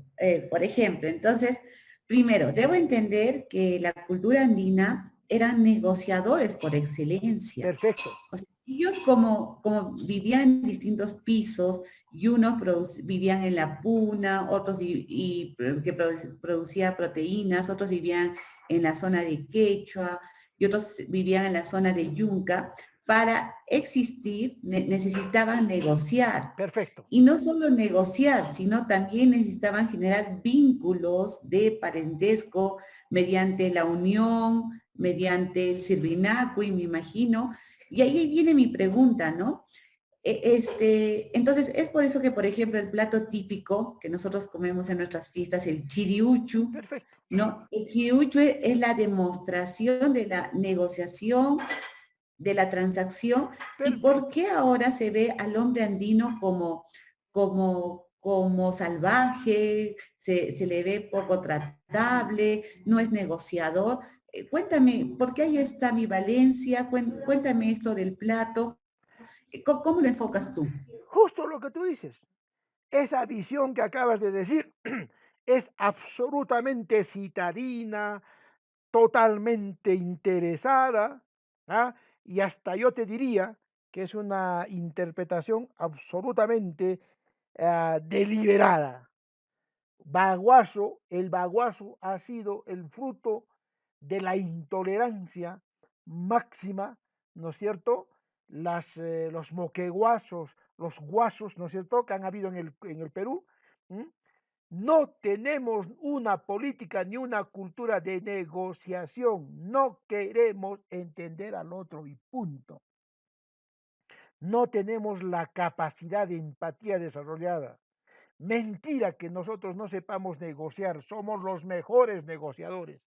Por ejemplo, entonces, primero, debo entender que la cultura andina eran negociadores por excelencia. Perfecto. O sea, ellos como vivían en distintos pisos y unos vivían en la puna, otros que producía proteínas, otros vivían en la zona de Quechua y otros vivían en la zona de Yunca. Para existir necesitaban negociar. Perfecto. Y no solo negociar, sino también necesitaban generar vínculos de parentesco mediante la unión, mediante el sirvinacui, me imagino. Y ahí viene mi pregunta, ¿no? Entonces, es por eso que, por ejemplo, el plato típico que nosotros comemos en nuestras fiestas, el chiriuchu, Perfecto. ¿no? El chiriuchu es la demostración de la negociación, de la transacción. ¿Y por qué ahora se ve al hombre andino como salvaje, se le ve poco tratable, no es negociador? Cuéntame, ¿por qué hay esta ambivalencia? Cuéntame esto del plato. ¿Cómo lo enfocas tú? Justo lo que tú dices. Esa visión que acabas de decir es absolutamente citadina, totalmente interesada, ¿ah? Y hasta yo te diría que es una interpretación absolutamente deliberada. El baguazo ha sido el fruto de la intolerancia máxima, ¿no es cierto? Los moqueguasos, los guasos, ¿no es cierto?, que han habido en el Perú. ¿Mm? No tenemos una política ni una cultura de negociación. No queremos entender al otro y punto. No tenemos la capacidad de empatía desarrollada. Mentira que nosotros no sepamos negociar. Somos los mejores negociadores.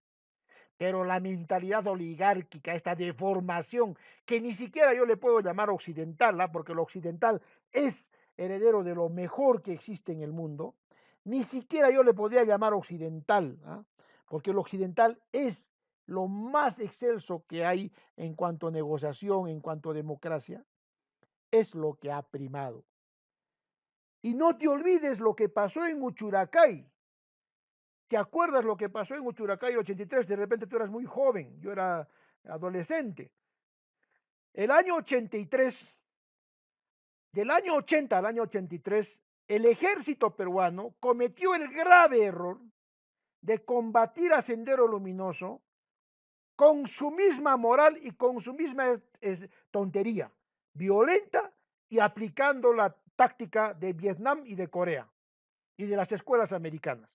Pero la mentalidad oligárquica, esta deformación, que ni siquiera yo le puedo llamar occidental, ¿ah? Porque lo occidental es heredero de lo mejor que existe en el mundo, ni siquiera yo le podría llamar occidental, ¿ah? Porque lo occidental es lo más excelso que hay en cuanto a negociación, en cuanto a democracia, es lo que ha primado. Y no te olvides lo que pasó en Uchuracay. ¿Te acuerdas lo que pasó en Uchuracay el 83? De repente tú eras muy joven, yo era adolescente. El año 83, del año 80 al año 83, el ejército peruano cometió el grave error de combatir a Sendero Luminoso con su misma moral y con su misma tontería, violenta y aplicando la táctica de Vietnam y de Corea y de las escuelas americanas.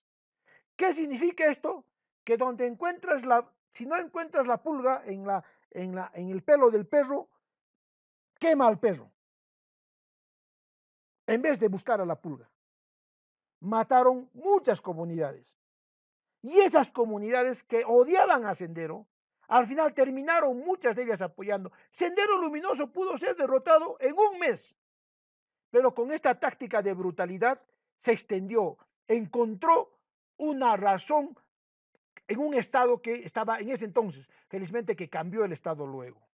¿Qué significa esto? Que donde encuentras si no encuentras la pulga en el pelo del perro, quema al perro, en vez de buscar a la pulga. Mataron muchas comunidades. Y esas comunidades que odiaban a Sendero, al final terminaron muchas de ellas apoyando. Sendero Luminoso pudo ser derrotado en un mes, pero con esta táctica de brutalidad se extendió, encontró una razón en un estado que estaba en ese entonces, felizmente que cambió el estado luego,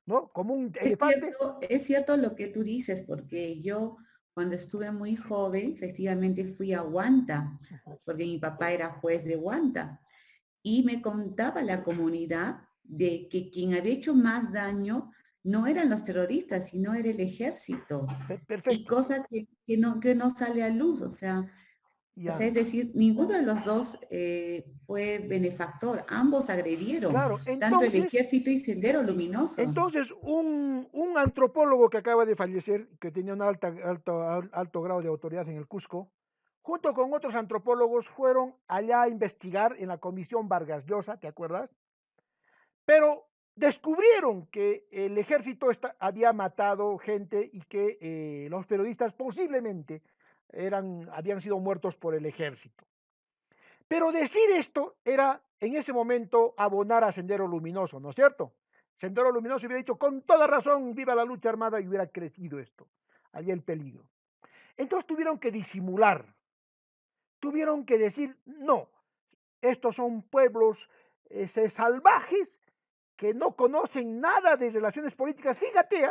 ¿no? Como un elefante. Es cierto lo que tú dices, porque yo cuando estuve muy joven, efectivamente fui a Huanta, porque mi papá era juez de Huanta, y me contaba la comunidad de que quien había hecho más daño no eran los terroristas, sino era el ejército. Y Perfecto. cosa que no sale a luz, o sea, Ya. es decir, ninguno de los dos fue benefactor, ambos agredieron, Claro, tanto el entonces, ejército y Sendero Luminoso. entonces un antropólogo que acaba de fallecer, que tenía un alto grado de autoridad en el Cusco, junto con otros antropólogos, fueron allá a investigar en la Comisión Vargas Llosa, ¿te acuerdas? Pero descubrieron que el ejército había matado gente y que los periodistas posiblemente habían sido muertos por el ejército. Pero decir esto era en ese momento abonar a Sendero Luminoso, ¿no es cierto? Sendero Luminoso hubiera dicho con toda razón, viva la lucha armada, y hubiera crecido esto. Había el peligro. Entonces tuvieron que disimular, tuvieron que decir, no, estos son pueblos salvajes que no conocen nada de relaciones políticas. Fíjate,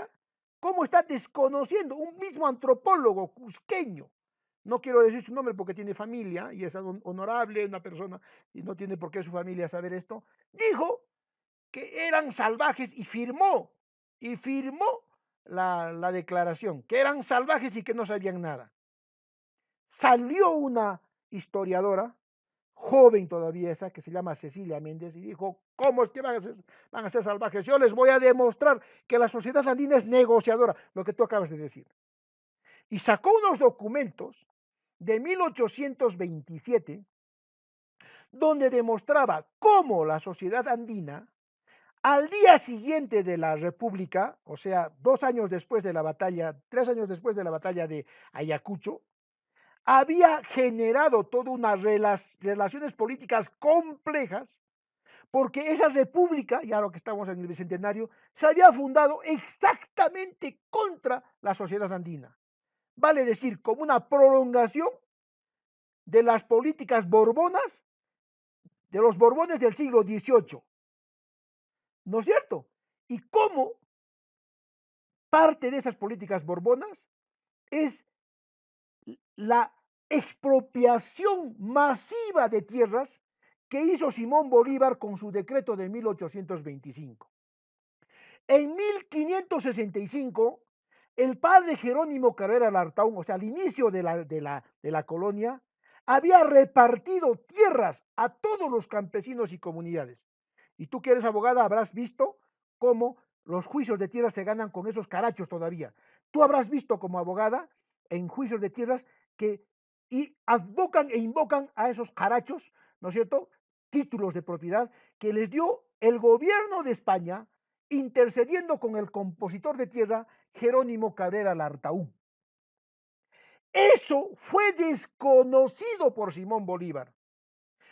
cómo está desconociendo un mismo antropólogo cusqueño. No quiero decir su nombre porque tiene familia y es honorable una persona y no tiene por qué su familia saber esto. Dijo que eran salvajes y firmó la declaración, que eran salvajes y que no sabían nada. Salió una historiadora joven todavía esa, que se llama Cecilia Méndez, y dijo, ¿cómo es que van a ser salvajes? Yo les voy a demostrar que la sociedad andina es negociadora, lo que tú acabas de decir. Y sacó unos documentos de 1827, donde demostraba cómo la sociedad andina, al día siguiente de la República, o sea, 2 años después de la batalla, 3 años después de la batalla de Ayacucho, había generado todas unas relaciones políticas complejas, porque esa república, ya lo que estamos en el Bicentenario, se había fundado exactamente contra la sociedad andina. Vale decir, como una prolongación de las políticas borbonas, de los borbones del siglo XVIII. ¿No es cierto? Y cómo parte de esas políticas borbonas es la expropiación masiva de tierras que hizo Simón Bolívar con su decreto de 1825. En 1565, el padre Jerónimo Cabrera Lartaún, o sea, al inicio de la colonia, había repartido tierras a todos los campesinos y comunidades. Y tú que eres abogada habrás visto cómo los juicios de tierras se ganan con esos carachos todavía. Tú habrás visto como abogada en juicios de tierras que advocan e invocan a esos carachos, ¿no es cierto? Títulos de propiedad que les dio el gobierno de España intercediendo con el compositor de tierra Jerónimo Cabrera Lartaú. Eso fue desconocido por Simón Bolívar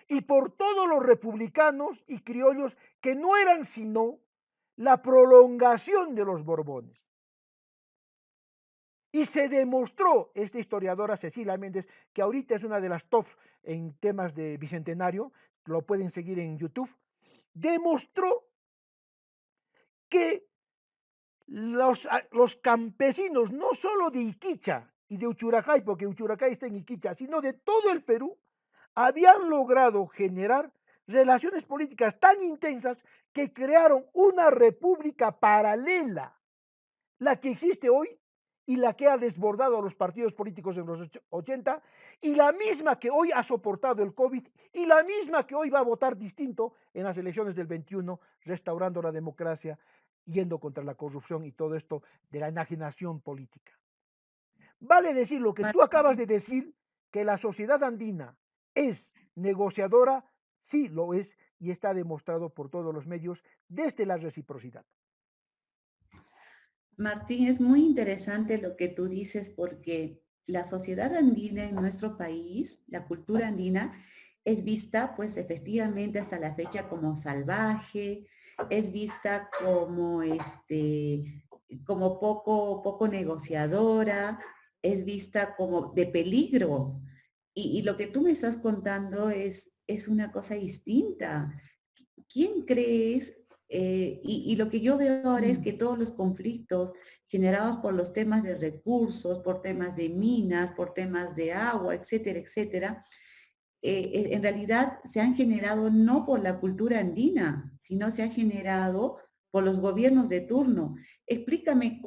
y por todos los republicanos y criollos que no eran sino la prolongación de los Borbones. Y se demostró, esta historiadora Cecilia Méndez, que ahorita es una de las top en temas de Bicentenario, lo pueden seguir en YouTube, demostró que los campesinos, no solo de Iquicha y de Uchuracay, porque Uchuracay está en Iquicha, sino de todo el Perú, habían logrado generar relaciones políticas tan intensas que crearon una república paralela, la que existe hoy y la que ha desbordado a los partidos políticos en los 80, y la misma que hoy ha soportado el COVID, y la misma que hoy va a votar distinto en las elecciones del 21, restaurando la democracia, yendo contra la corrupción y todo esto de la enajenación política. Vale decir lo que tú acabas de decir, que la sociedad andina es negociadora, sí lo es, y está demostrado por todos los medios desde la reciprocidad. Martín, es muy interesante lo que tú dices porque la sociedad andina en nuestro país, la cultura andina, es vista pues efectivamente hasta la fecha como salvaje, es vista como como poco negociadora, es vista como de peligro. Y lo que tú me estás contando es una cosa distinta. ¿Quién crees? Y lo que yo veo ahora es que todos los conflictos generados por los temas de recursos, por temas de minas, por temas de agua, etcétera, etcétera, en realidad se han generado no por la cultura andina, sino se ha generado por los gobiernos de turno. Explícame,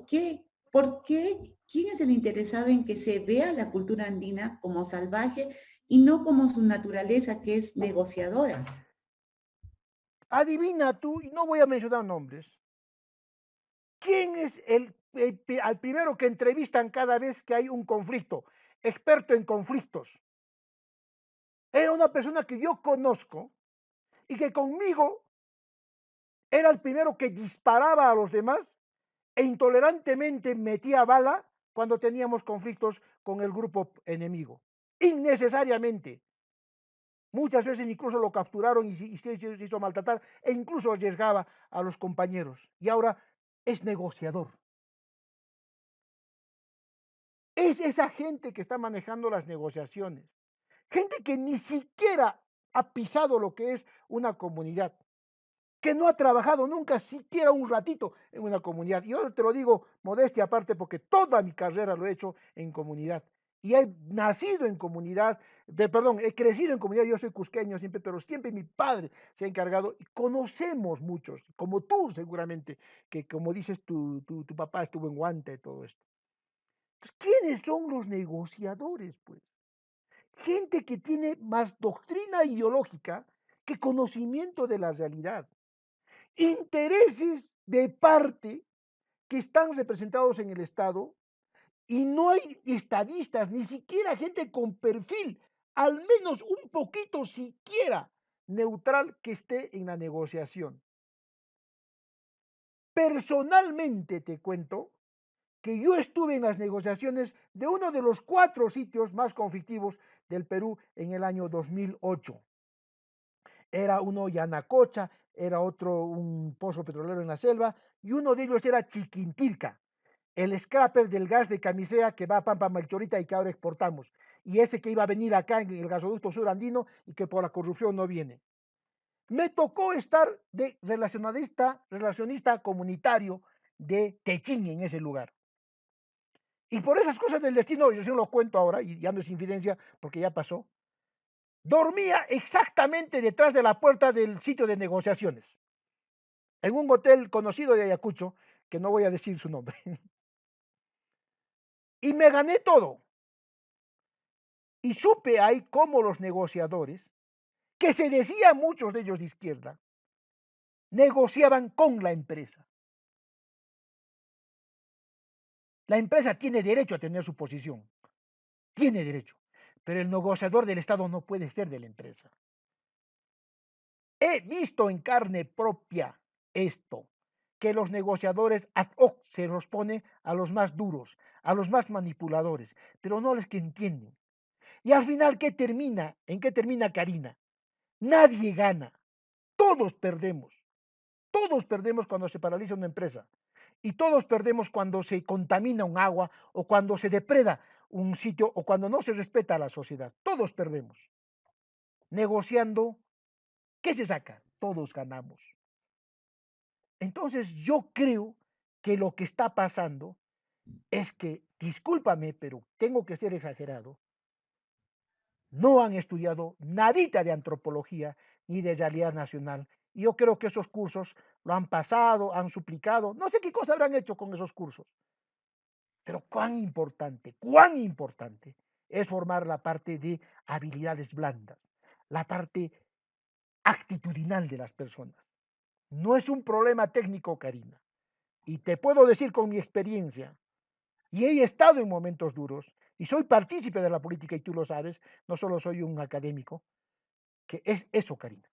¿por qué, quién es el interesado en que se vea la cultura andina como salvaje y no como su naturaleza, que es negociadora? Adivina tú, y no voy a mencionar nombres, ¿quién es al primero que entrevistan cada vez que hay un conflicto? Experto en conflictos. Era una persona que yo conozco y que conmigo era el primero que disparaba a los demás e intolerantemente metía bala cuando teníamos conflictos con el grupo enemigo. Innecesariamente. Muchas veces incluso lo capturaron y se hizo maltratar e incluso arriesgaba a los compañeros. Y ahora es negociador. Es esa gente que está manejando las negociaciones. Gente que ni siquiera ha pisado lo que es una comunidad, que no ha trabajado nunca siquiera un ratito en una comunidad. Yo te lo digo modestia aparte porque toda mi carrera lo he hecho en comunidad. Y he nacido en comunidad, perdón, he crecido en comunidad, yo soy cusqueño siempre, pero siempre mi padre se ha encargado y conocemos muchos, como tú seguramente, que como dices, tu papá estuvo en Guante y todo esto. Pues, ¿quiénes son los negociadores, pues? Gente que tiene más doctrina ideológica que conocimiento de la realidad. Intereses de parte que están representados en el Estado y no hay estadistas, ni siquiera gente con perfil, al menos un poquito siquiera neutral que esté en la negociación. Personalmente te cuento que yo estuve en las negociaciones de uno de los 4 sitios más conflictivos del Perú en el año 2008. Era uno Yanacocha, era otro un pozo petrolero en la selva, y uno de ellos era Chiquintilca, el scrapper del gas de Camisea que va a Pampa Melchorita y que ahora exportamos, y ese que iba a venir acá en el gasoducto sur andino y que por la corrupción no viene. Me tocó estar de relacionista comunitario de Techín en ese lugar. Y por esas cosas del destino, yo sí lo cuento ahora, y ya no es infidencia porque ya pasó, dormía exactamente detrás de la puerta del sitio de negociaciones, en un hotel conocido de Ayacucho, que no voy a decir su nombre. Y me gané todo. Y supe ahí cómo los negociadores, que se decía muchos de ellos de izquierda, negociaban con la empresa. La empresa tiene derecho a tener su posición, tiene derecho, pero el negociador del Estado no puede ser de la empresa. He visto en carne propia esto, que los negociadores ad hoc se los pone a los más duros, a los más manipuladores, pero no los que entienden. Y al final, ¿qué termina? ¿En qué termina Karina? Nadie gana, todos perdemos. Todos perdemos cuando se paraliza una empresa y todos perdemos cuando se contamina un agua o cuando se depreda un sitio o cuando no se respeta a la sociedad. Todos perdemos. Negociando, ¿qué se saca? Todos ganamos. Entonces yo creo que lo que está pasando es que, discúlpame, pero tengo que ser exagerado, no han estudiado nadita de antropología ni de realidad nacional. Y yo creo que esos cursos lo han pasado, han suplicado, no sé qué cosa habrán hecho con esos cursos, pero cuán importante es formar la parte de habilidades blandas, la parte actitudinal de las personas. No es un problema técnico, Karina. Y te puedo decir con mi experiencia, y he estado en momentos duros, y soy partícipe de la política y tú lo sabes, no solo soy un académico, que es eso, Karina.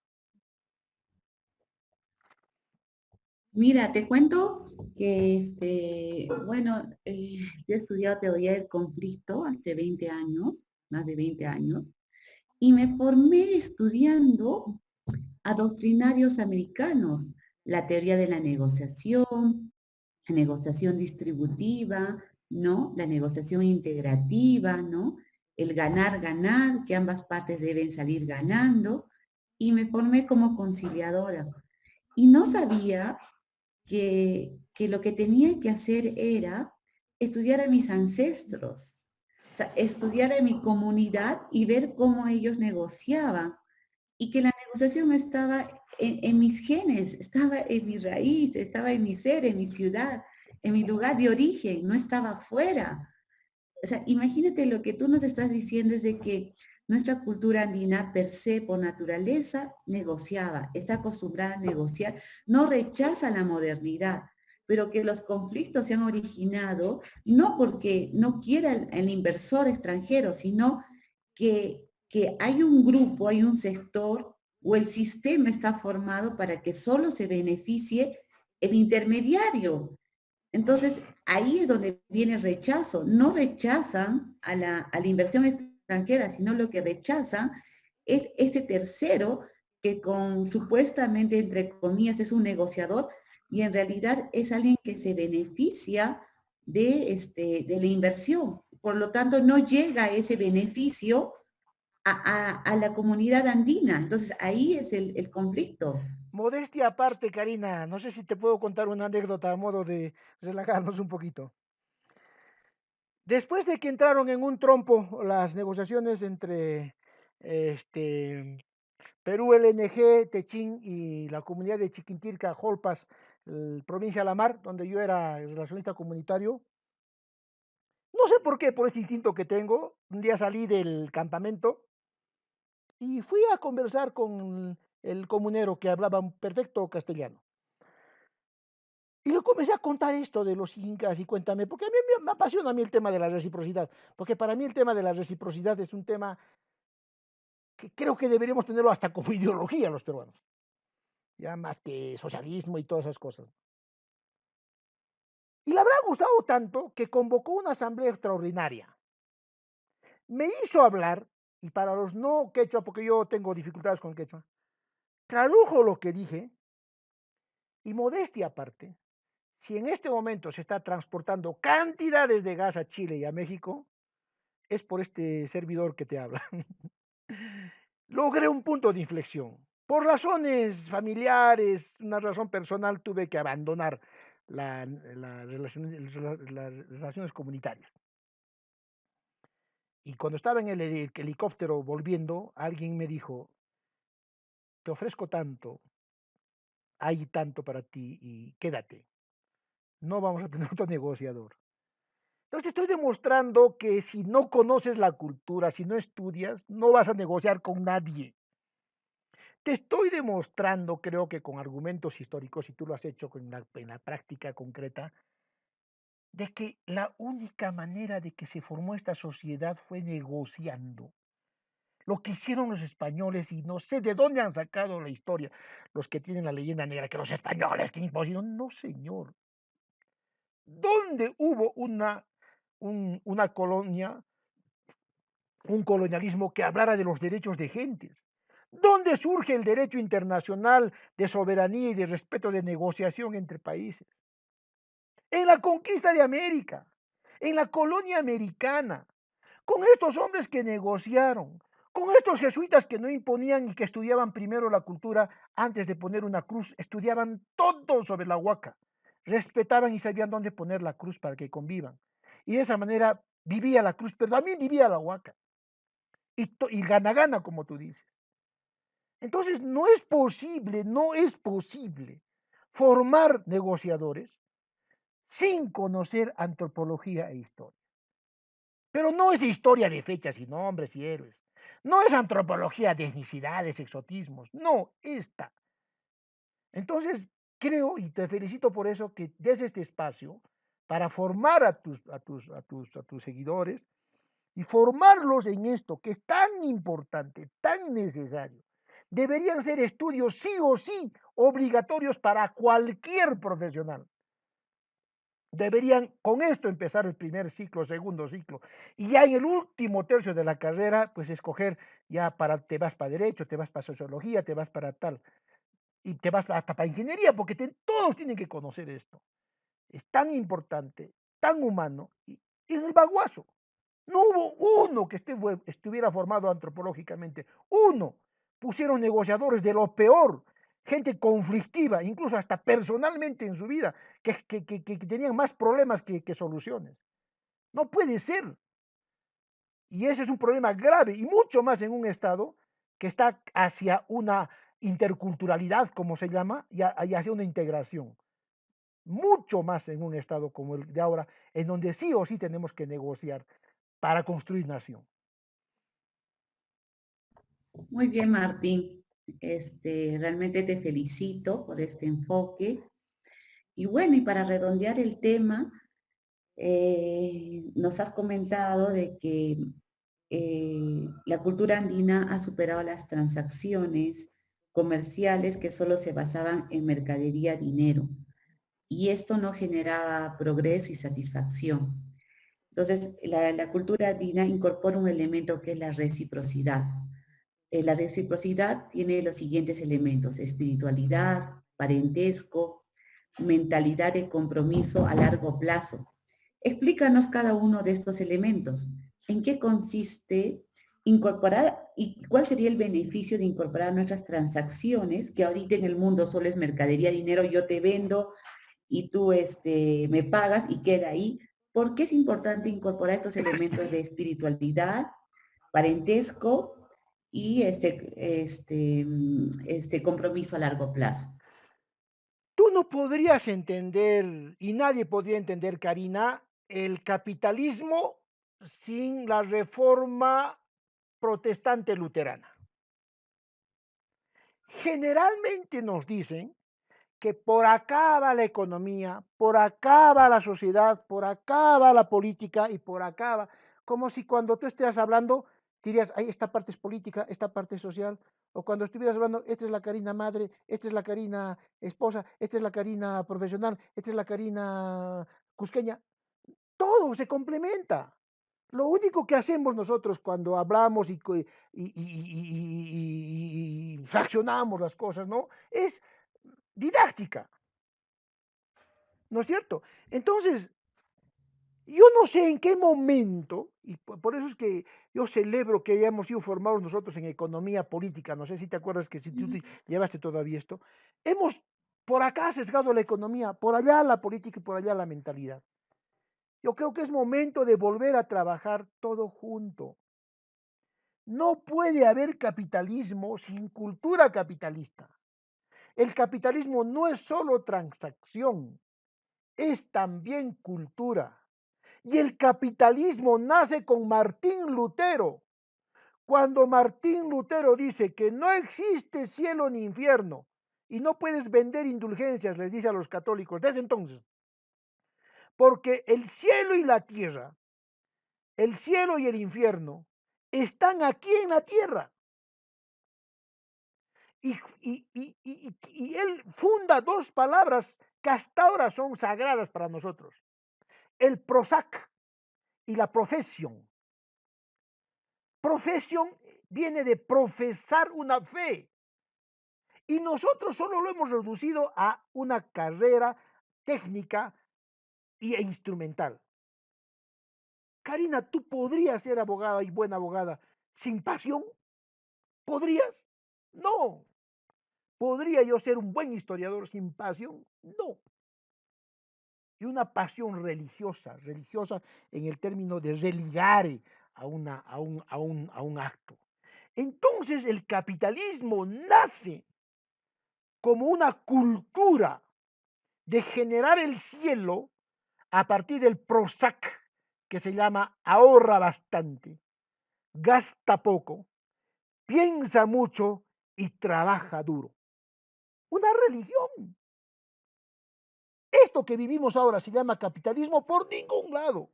Mira, te cuento que, bueno, yo he estudiado teoría del conflicto hace 20 años, más de 20 años, y me formé estudiando a doctrinarios americanos, la teoría de la negociación distributiva, ¿no? La negociación integrativa, ¿no? El ganar, ganar, que ambas partes deben salir ganando, y me formé como conciliadora. Y no sabía que lo que tenía que hacer era estudiar a mis ancestros, o sea, estudiar a mi comunidad y ver cómo ellos negociaban. Y que la negociación estaba en mis genes, estaba en mi raíz, estaba en mi ser, en mi ciudad, en mi lugar de origen, no estaba afuera. O sea, imagínate lo que tú nos estás diciendo es de que nuestra cultura andina per se, por naturaleza, negociaba, está acostumbrada a negociar, no rechaza la modernidad, pero que los conflictos se han originado no porque no quiera el inversor extranjero, sino que que hay un grupo, hay un sector o el sistema está formado para que solo se beneficie el intermediario. Entonces, ahí es donde viene el rechazo. No rechazan a la inversión extranjera, sino lo que rechazan es ese tercero que con supuestamente, entre comillas, es un negociador y en realidad es alguien que se beneficia de la inversión. Por lo tanto, no llega ese beneficio a la comunidad andina. Entonces, ahí es el conflicto. Modestia aparte, Karina, no sé si te puedo contar una anécdota a modo de relajarnos un poquito. Después de que entraron en un trompo las negociaciones entre Perú LNG, Techín y la comunidad de Chiquintirca, Jolpas, provincia de La Mar, donde yo era relacionista comunitario, no sé por qué, por este instinto que tengo, un día salí del campamento y fui a conversar con el comunero que hablaba un perfecto castellano. Y le comencé a contar esto de los incas y cuéntame, porque a mí me apasiona a mí el tema de la reciprocidad, porque para mí el tema de la reciprocidad es un tema que creo que deberíamos tenerlo hasta como ideología los peruanos, ya más que socialismo y todas esas cosas. Y le habrá gustado tanto que convocó una asamblea extraordinaria. Me hizo hablar, y para los no quechua, porque yo tengo dificultades con el quechua, tradujo lo que dije, y modestia aparte, si en este momento se está transportando cantidades de gas a Chile y a México, es por este servidor que te habla. Logré un punto de inflexión. Por razones familiares, una razón personal, tuve que abandonar las relaciones comunitarias. Y cuando estaba en el helicóptero volviendo, alguien me dijo, te ofrezco tanto, hay tanto para ti y quédate. No vamos a tener otro negociador. Entonces estoy demostrando que si no conoces la cultura, si no estudias, no vas a negociar con nadie. Te estoy demostrando, creo que con argumentos históricos, y tú lo has hecho en la práctica concreta, de que la única manera de que se formó esta sociedad fue negociando. Lo que hicieron los españoles, y no sé de dónde han sacado la historia, los que tienen la leyenda negra, que los españoles, que imposible. No, señor. ¿Dónde hubo una colonia, un colonialismo que hablara de los derechos de gentes? ¿Dónde surge el derecho internacional de soberanía y de respeto de negociación entre países? En la conquista de América, en la colonia americana, con estos hombres que negociaron, con estos jesuitas que no imponían y que estudiaban primero la cultura antes de poner una cruz, estudiaban todo sobre la huaca, respetaban y sabían dónde poner la cruz para que convivan. Y de esa manera vivía la cruz, pero también vivía la huaca. Y gana, como tú dices. Entonces, no es posible formar negociadores sin conocer antropología e historia. Pero no es historia de fechas y nombres y héroes. No es antropología de etnicidades, exotismos. No, esta. Entonces, creo y te felicito por eso que des este espacio para formar a tus seguidores y formarlos en esto que es tan importante, tan necesario. Deberían ser estudios sí o sí obligatorios para cualquier profesional. Deberían con esto empezar el primer ciclo, segundo ciclo, y ya en el último tercio de la carrera, pues escoger ya te vas para derecho, te vas para sociología, te vas para tal, y te vas hasta para ingeniería, porque todos tienen que conocer esto. Es tan importante, tan humano, y en el baguazo. No hubo uno que estuviera formado antropológicamente. Uno. Pusieron negociadores de lo peor, gente conflictiva, incluso hasta personalmente en su vida, que tenían más problemas que soluciones. No puede ser. Y ese es un problema grave, y mucho más en un Estado que está hacia una interculturalidad, como se llama, y hacia una integración. Mucho más en un Estado como el de ahora, en donde sí o sí tenemos que negociar para construir nación. Muy bien, Martín. Realmente te felicito por este enfoque. Y bueno, y para redondear el tema, nos has comentado de que la cultura andina ha superado las transacciones comerciales que solo se basaban en mercadería, dinero, y esto no generaba progreso y satisfacción. Entonces, la cultura andina incorpora un elemento que es la reciprocidad. La reciprocidad tiene los siguientes elementos: espiritualidad, parentesco, mentalidad de compromiso a largo plazo. Explícanos cada uno de estos elementos. ¿En qué consiste incorporar y cuál sería el beneficio de incorporar nuestras transacciones, que ahorita en el mundo solo es mercadería, dinero, yo te vendo y tú me pagas y queda ahí? ¿Por qué es importante incorporar estos elementos de espiritualidad, parentesco y este compromiso a largo plazo? Tú no podrías entender, y nadie podría entender, Karina, el capitalismo sin la reforma protestante luterana. Generalmente nos dicen que por acá va la economía, por acá va la sociedad, por acá va la política y por acá va, como si cuando tú estés hablando dirías, ay, esta parte es política, esta parte es social, o cuando estuvieras hablando, esta es la Karina madre, esta es la Karina esposa, esta es la Karina profesional, esta es la Karina cusqueña, todo se complementa. Lo único que hacemos nosotros cuando hablamos y fraccionamos las cosas, ¿no? Es didáctica. ¿No es cierto? Entonces, yo no sé en qué momento, y por eso es que yo celebro que hayamos sido formados nosotros en economía política, no sé si te acuerdas que si tú llevaste todavía esto, hemos por acá sesgado la economía, por allá la política y por allá la mentalidad. Yo creo que es momento de volver a trabajar todo junto. No puede haber capitalismo sin cultura capitalista. El capitalismo no es solo transacción, es también cultura. Y el capitalismo nace con Martín Lutero. Cuando Martín Lutero dice que no existe cielo ni infierno y no puedes vender indulgencias, les dice a los católicos desde entonces, porque el cielo y la tierra, el cielo y el infierno están aquí en la tierra. Y él funda dos palabras que hasta ahora son sagradas para nosotros, el prosac y la profesión. Profesión viene de profesar una fe. Y nosotros solo lo hemos reducido a una carrera técnica e instrumental. Karina, ¿tú podrías ser abogada y buena abogada sin pasión? ¿Podrías? No. ¿Podría yo ser un buen historiador sin pasión? No. Y una pasión religiosa, religiosa en el término de religare a un acto. Entonces el capitalismo nace como una cultura de generar el cielo a partir del PROSAC, que se llama ahorra bastante, gasta poco, piensa mucho y trabaja duro. Una religión. Esto que vivimos ahora se llama capitalismo por ningún lado,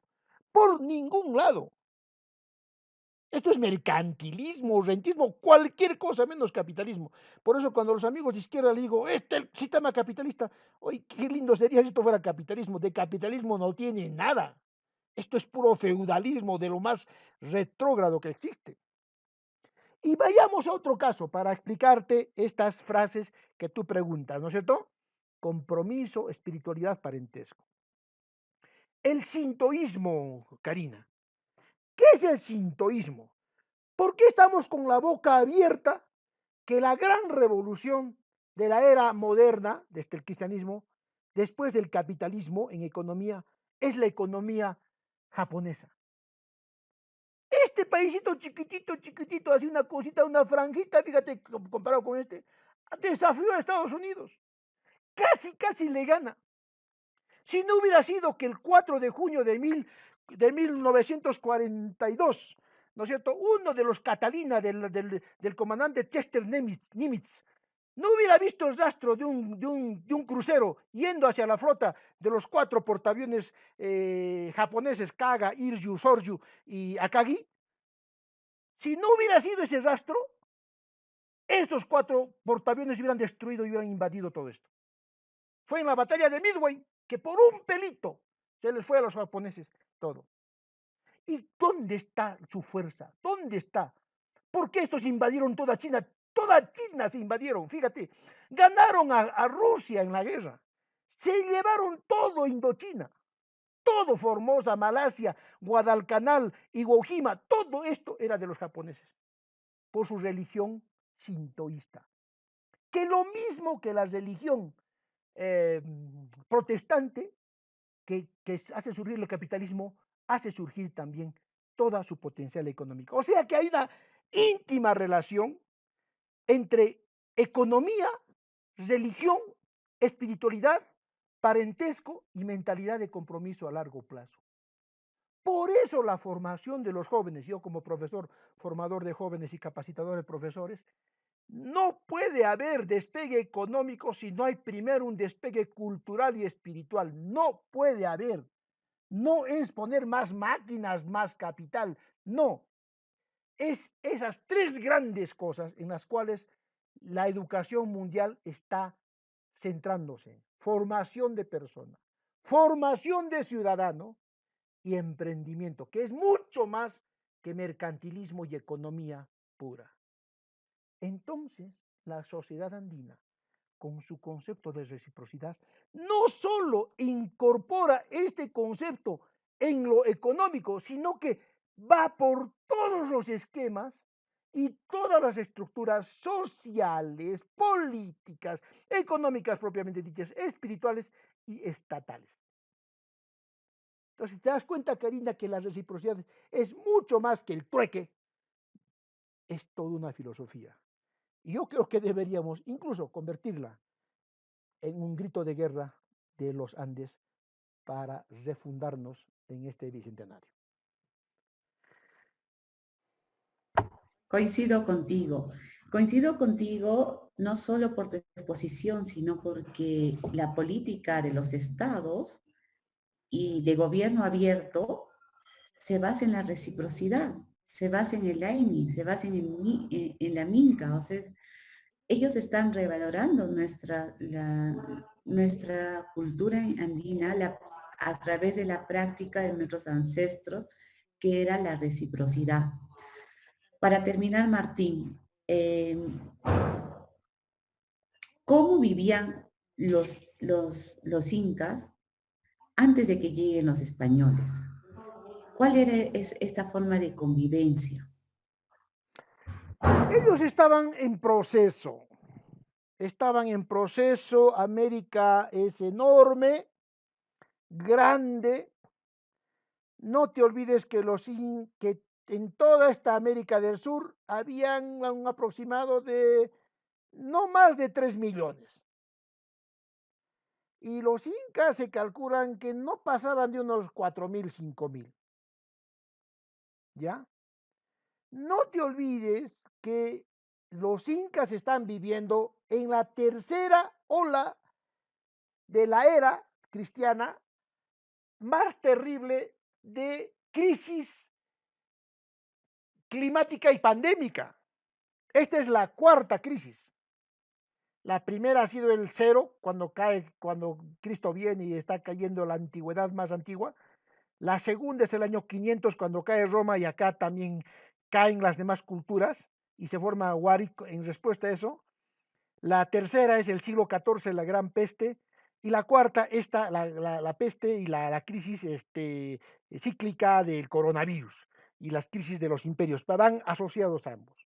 por ningún lado. Esto es mercantilismo, rentismo, cualquier cosa menos capitalismo. Por eso cuando los amigos de izquierda le digo, el sistema capitalista, oye, qué lindo sería si esto fuera capitalismo. De capitalismo no tiene nada. Esto es puro feudalismo de lo más retrógrado que existe. Y vayamos a otro caso para explicarte estas frases que tú preguntas, ¿no es cierto? Compromiso, espiritualidad, parentesco. El sintoísmo, Karina. ¿Qué es el sintoísmo? ¿Por qué estamos con la boca abierta que la gran revolución de la era moderna, desde el cristianismo, después del capitalismo en economía, es la economía japonesa? Este paísito chiquitito, chiquitito, hace una cosita, una franjita, fíjate, comparado con este, desafió a Estados Unidos. Casi, casi le gana. Si no hubiera sido que el 4 de junio de 1942, ¿no es cierto? Uno de los Catalina del comandante Chester Nimitz no hubiera visto el rastro de un crucero yendo hacia la flota de los cuatro portaaviones japoneses Kaga, Iryu, Soryu y Akagi, Si no hubiera sido ese rastro, estos 4 portaaviones hubieran destruido y hubieran invadido todo esto. Fue en la batalla de Midway que por un pelito se les fue a los japoneses todo. ¿Y dónde está su fuerza? ¿Dónde está? ¿Por qué estos invadieron toda China? Toda China se invadieron, fíjate. Ganaron a Rusia en la guerra. Se llevaron todo Indochina. Todo Formosa, Malasia, Guadalcanal, Iwo Jima, todo esto era de los japoneses por su religión sintoísta. Que lo mismo que la religión protestante que hace surgir el capitalismo, hace surgir también toda su potencial económico. O sea que hay una íntima relación entre economía, religión, espiritualidad, parentesco y mentalidad de compromiso a largo plazo. Por eso la formación de los jóvenes, yo como profesor, formador de jóvenes y capacitador de profesores, no puede haber despegue económico si no hay primero un despegue cultural y espiritual. No puede haber. No es poner más máquinas, más capital. No. Es esas 3 grandes cosas en las cuales la educación mundial está centrándose. Formación de persona, formación de ciudadano y emprendimiento, que es mucho más que mercantilismo y economía pura. Entonces, la sociedad andina, con su concepto de reciprocidad, no solo incorpora este concepto en lo económico, sino que va por todos los esquemas y todas las estructuras sociales, políticas, económicas propiamente dichas, espirituales y estatales. Entonces, te das cuenta, Karina, que la reciprocidad es mucho más que el trueque, es toda una filosofía. Y yo creo que deberíamos incluso convertirla en un grito de guerra de los Andes para refundarnos en este bicentenario. Coincido contigo no solo por tu exposición, sino porque la política de los estados y de gobierno abierto se basa en la reciprocidad, se basa en el AINI, se basa en la MINCA. O sea, ellos están revalorando nuestra cultura andina a través de la práctica de nuestros ancestros, que era la reciprocidad. Para terminar, Martín, ¿cómo vivían los incas antes de que lleguen los españoles? ¿Cuál era esta forma de convivencia? Ellos estaban en proceso, América es enorme, grande. No te olvides que que en toda esta América del Sur habían un aproximado de no más de 3 millones. Y los incas se calculan que no pasaban de unos 4.000, 5.000. ¿Ya? No te olvides que los incas están viviendo en la tercera ola de la era cristiana más terrible de crisis climática y pandémica. Esta es la 4ª crisis. La primera ha sido el 0, cuando Cristo viene y está cayendo la antigüedad más antigua. La segunda es el año 500, cuando cae Roma, y acá también caen las demás culturas y se forma Huari en respuesta a eso. La tercera es el siglo XIV, la gran peste. Y la cuarta, la peste y la crisis cíclica del coronavirus y las crisis de los imperios. Van asociados ambos.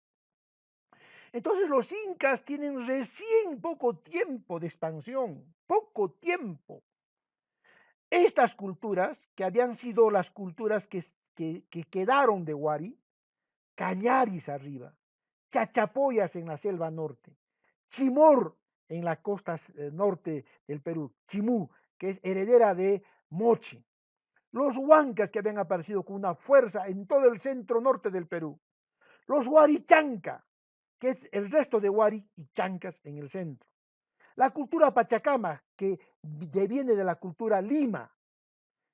Entonces los incas tienen recién poco tiempo de expansión, poco tiempo. Estas culturas, que habían sido las culturas que quedaron de Huari, Cañaris arriba, Chachapoyas en la selva norte, Chimor en la costa norte del Perú, Chimú, que es heredera de Mochi, los Huancas, que habían aparecido con una fuerza en todo el centro norte del Perú, los Huarichanca, que es el resto de Huari y Chancas en el centro, la cultura Pachacama, que deviene de la cultura Lima,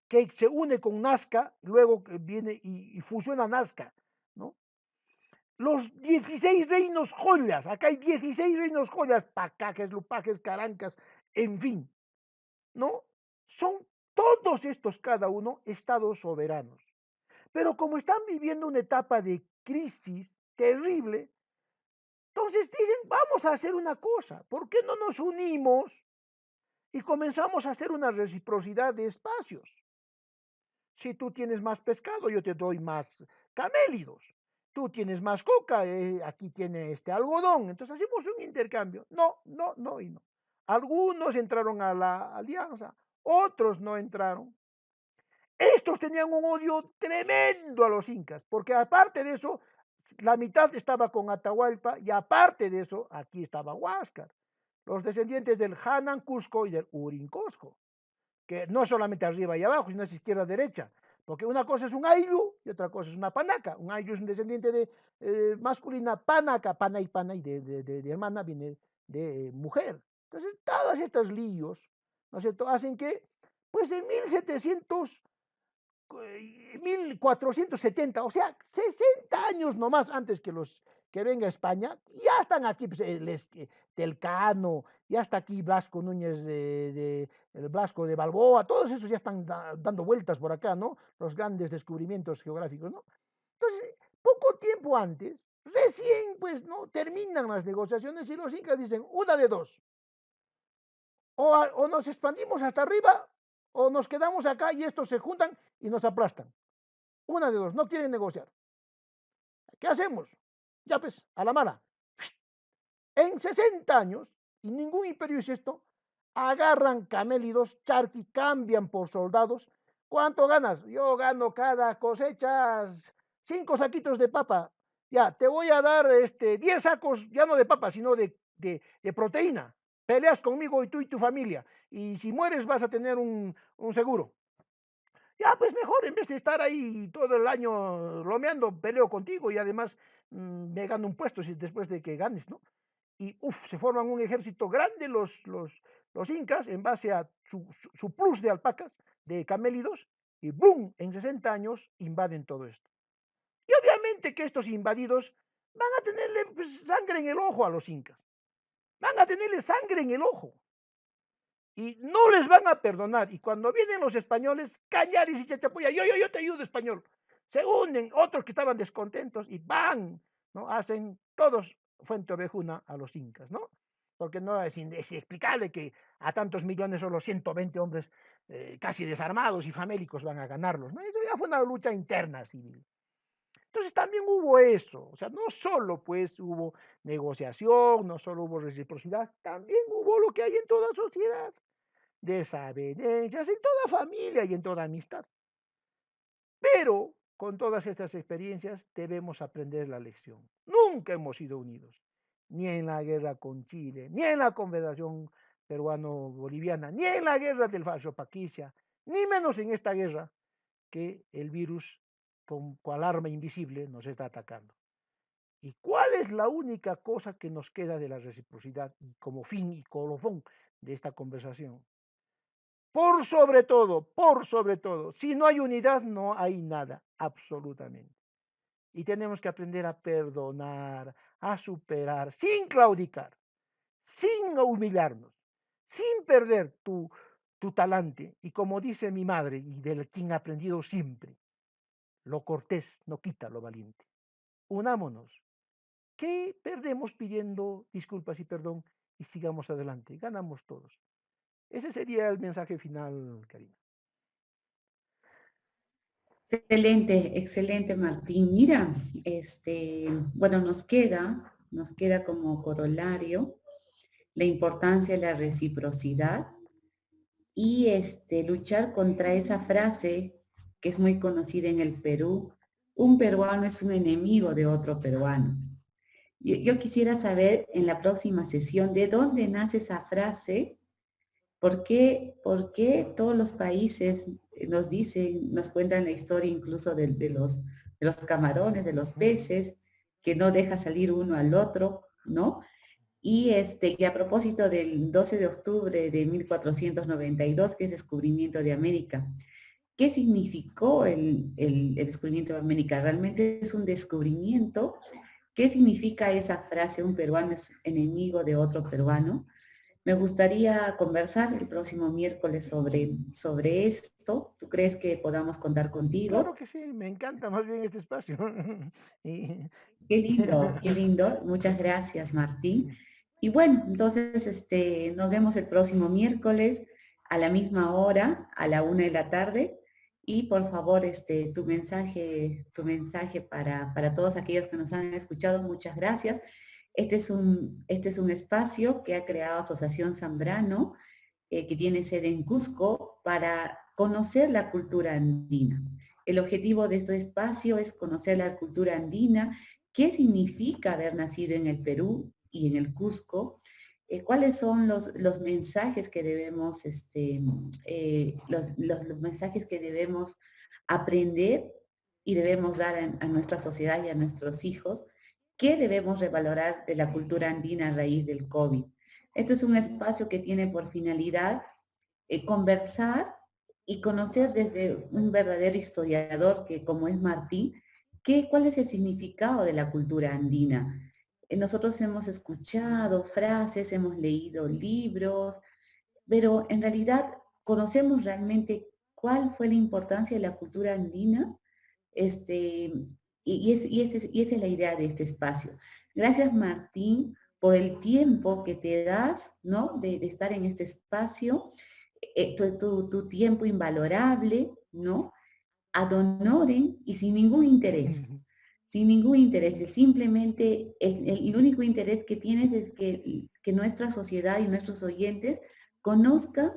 que se une con Nazca, luego viene y fusiona Nazca, ¿no? los 16 reinos joyas, acá hay 16 reinos joyas, Pacajes, Lupajes, Carancas, en fin, ¿no? Son todos estos, cada uno, estados soberanos. Pero como están viviendo una etapa de crisis terrible, entonces dicen, vamos a hacer una cosa, ¿por qué no nos unimos y comenzamos a hacer una reciprocidad de espacios? Si tú tienes más pescado, yo te doy más camélidos. Tú tienes más coca, aquí tiene este algodón. Entonces hacemos un intercambio. No, no, no y no. Algunos entraron a la alianza, otros no entraron. Estos tenían un odio tremendo a los incas, porque aparte de eso, la mitad estaba con Atahualpa y aparte de eso, aquí estaba Huáscar, los descendientes del Hanan Cusco y del Urin Cusco, que no es solamente arriba y abajo, sino es izquierda-derecha, porque una cosa es un ayllu y otra cosa es una panaca. Un ayllu es un descendiente de masculina, panaca, pana y de hermana viene de mujer. Entonces, todos estos líos, ¿no es cierto?, hacen que, pues en 1470, o sea, 60 años nomás antes que los que venga a España, ya están aquí pues, del Cano, ya está aquí Blasco Núñez el Blasco de Balboa, todos esos ya están dando vueltas por acá, ¿no? Los grandes descubrimientos geográficos, ¿no? Entonces, poco tiempo antes, recién, pues, ¿no? Terminan las negociaciones y los incas dicen, una de dos, o nos expandimos hasta arriba, o nos quedamos acá y estos se juntan y nos aplastan. Una de dos, no quieren negociar. ¿Qué hacemos? Ya pues, a la mala. En 60 años, y ningún imperio hizo esto, agarran camélidos, charqui, cambian por soldados. ¿Cuánto ganas? Yo gano cada cosecha 5 saquitos de papa. Ya, te voy a dar 10 sacos, ya no de papa, sino de proteína. Peleas conmigo y tú y tu familia. Y si mueres vas a tener un seguro. Ya, pues mejor, en vez de estar ahí todo el año lomeando, peleo contigo y además me gano un puesto después de que ganes, ¿no? Y se forman un ejército grande los incas en base a su plus de alpacas, de camélidos, y ¡boom! En 60 años invaden todo esto. Y obviamente que estos invadidos van a tenerle pues, sangre en el ojo a los incas. Van a tenerle sangre en el ojo. Y no les van a perdonar. Y cuando vienen los españoles, Cañaris y Chachapoya, yo te ayudo, español. Se unen otros que estaban descontentos y van, ¿no? Hacen todos Fuente Ovejuna a los incas, ¿no? Porque no es inexplicable que a tantos millones solo 120 hombres casi desarmados y famélicos van a ganarlos, ¿no? Eso ya fue una lucha interna civil. Entonces también hubo eso, o sea, no solo pues hubo negociación, no solo hubo reciprocidad, también hubo lo que hay en toda sociedad, desavenencias en toda familia y en toda amistad. Pero con todas estas experiencias debemos aprender la lección. Nunca hemos sido unidos, ni en la guerra con Chile, ni en la Confederación Peruano-Boliviana, ni en la guerra del Falso Paquicia, ni menos en esta guerra que el virus con cual arma invisible nos está atacando. ¿Y cuál es la única cosa que nos queda de la reciprocidad como fin y colofón de esta conversación? Por sobre todo, si no hay unidad, no hay nada, absolutamente. Y tenemos que aprender a perdonar, a superar, sin claudicar, sin humillarnos, sin perder tu talante. Y como dice mi madre, y del quien he aprendido siempre, lo cortés no quita lo valiente. Unámonos. ¿Qué perdemos pidiendo disculpas y perdón y sigamos adelante? Ganamos todos. Ese sería el mensaje final, Karina. Excelente, excelente, Martín. Mira, bueno, nos queda como corolario la importancia de la reciprocidad y luchar contra esa frase que es muy conocida en el Perú: un peruano es un enemigo de otro peruano. Yo quisiera saber en la próxima sesión de dónde nace esa frase. ¿Por qué todos los países nos dicen, nos cuentan la historia incluso de los camarones, de los peces, que no deja salir uno al otro, ¿no? Y a propósito del 12 de octubre de 1492, que es descubrimiento de América, ¿qué significó el descubrimiento de América? Realmente es un descubrimiento ¿Qué significa esa frase, un peruano es enemigo de otro peruano? Me gustaría conversar el próximo miércoles sobre esto. ¿Tú crees que podamos contar Claro contigo? que sí, me encanta más bien este espacio. Y- Qué lindo, qué lindo. Muchas gracias, Martín. Y bueno, entonces nos vemos el próximo miércoles a la misma hora, a la 1 de la tarde. Y por favor, tu mensaje para todos aquellos que nos han escuchado, muchas gracias. Este es un espacio que ha creado Asociación Zambrano, que tiene sede en Cusco, para conocer la cultura andina. El objetivo de este espacio es conocer la cultura andina, qué significa haber nacido en el Perú y en el Cusco, cuáles son los mensajes que debemos, los mensajes que debemos aprender y debemos dar a nuestra sociedad y a nuestros hijos, qué debemos revalorar de la cultura andina a raíz del COVID. Esto es un espacio que tiene por finalidad conversar y conocer desde un verdadero historiador que como es Martín, cuál es el significado de la cultura andina. Nosotros hemos escuchado frases, hemos leído libros, pero en realidad conocemos realmente cuál fue la importancia de la cultura andina, este, y esa es la idea de este espacio. Gracias, Martín, por el tiempo que te das, ¿no? De estar en este espacio, tu tiempo invalorable, ¿no? Ad honorem y sin ningún interés. Sin ningún interés, simplemente el único interés que tienes es que nuestra sociedad y nuestros oyentes conozcan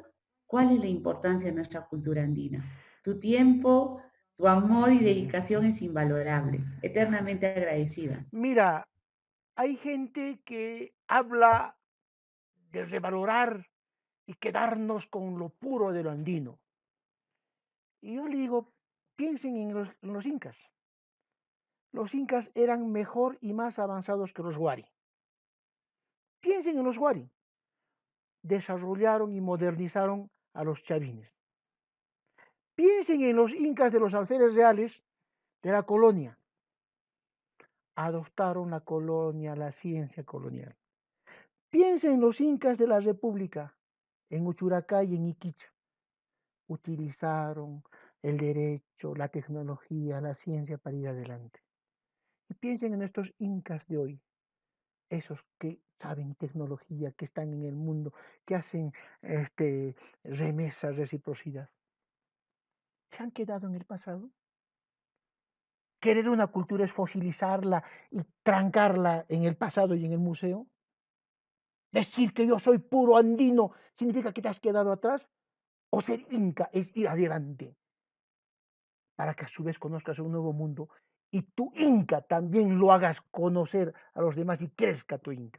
cuál es la importancia de nuestra cultura andina. Tu tiempo, tu amor y dedicación es invalorable. Eternamente agradecida. Mira, hay gente que habla de revalorar y quedarnos con lo puro de lo andino. Y yo le digo, piensen en los incas. Los incas eran mejor y más avanzados que los huari. Piensen en los huari. Desarrollaron y modernizaron a los chavines. Piensen en los incas de los alféreces reales de la colonia. Adoptaron la colonia, la ciencia colonial. Piensen en los incas de la república, en Uchuracay y en Iquicha. Utilizaron el derecho, la tecnología, la ciencia para ir adelante. Y piensen en estos incas de hoy, esos que saben tecnología, que están en el mundo, que hacen remesas, reciprocidad. ¿Se han quedado en el pasado? ¿Querer una cultura es fosilizarla y trancarla en el pasado y en el museo? Decir que yo soy puro andino significa que te has quedado atrás. O ser inca es ir adelante para que a su vez conozcas un nuevo mundo y tu inca también lo hagas conocer a los demás y crezca tu inca.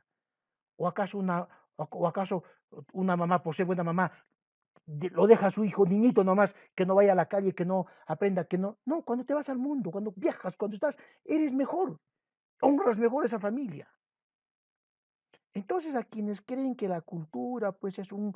¿O acaso una mamá, por ser buena mamá, lo deja a su hijo niñito nomás, que no vaya a la calle, que no aprenda, que no? No, cuando te vas al mundo, cuando viajas, cuando estás, eres mejor, honras mejor esa familia. Entonces a quienes creen que la cultura pues es un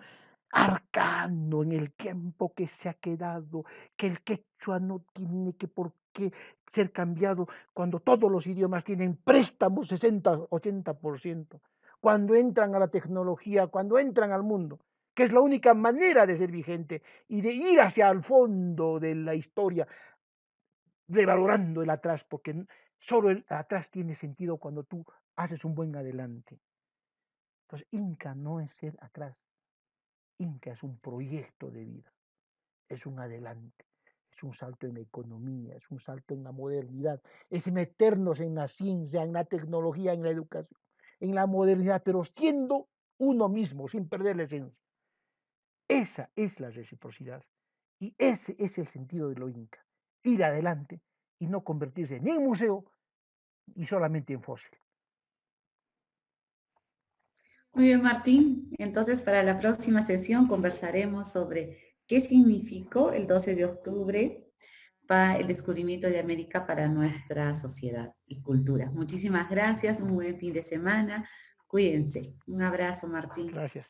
arcano en el tiempo que se ha quedado, que el quechua no tiene que por qué ser cambiado cuando todos los idiomas tienen préstamos 60-80%, cuando entran a la tecnología, cuando entran al mundo, que es la única manera de ser vigente y de ir hacia el fondo de la historia, revalorando el atrás, porque solo el atrás tiene sentido cuando tú haces un buen adelante. Entonces, Inca no es ser atrás, Inca es un proyecto de vida, es un adelante, es un salto en la economía, es un salto en la modernidad, es meternos en la ciencia, en la tecnología, en la educación, en la modernidad, pero siendo uno mismo, sin perder la esencia. Esa es la reciprocidad y ese es el sentido de lo Inca, ir adelante y no convertirse ni en museo y solamente en fósil. Muy bien, Martín. Entonces, para la próxima sesión conversaremos sobre qué significó el 12 de octubre para el descubrimiento de América para nuestra sociedad y cultura. Muchísimas gracias, un buen fin de semana. Cuídense. Un abrazo, Martín. Gracias.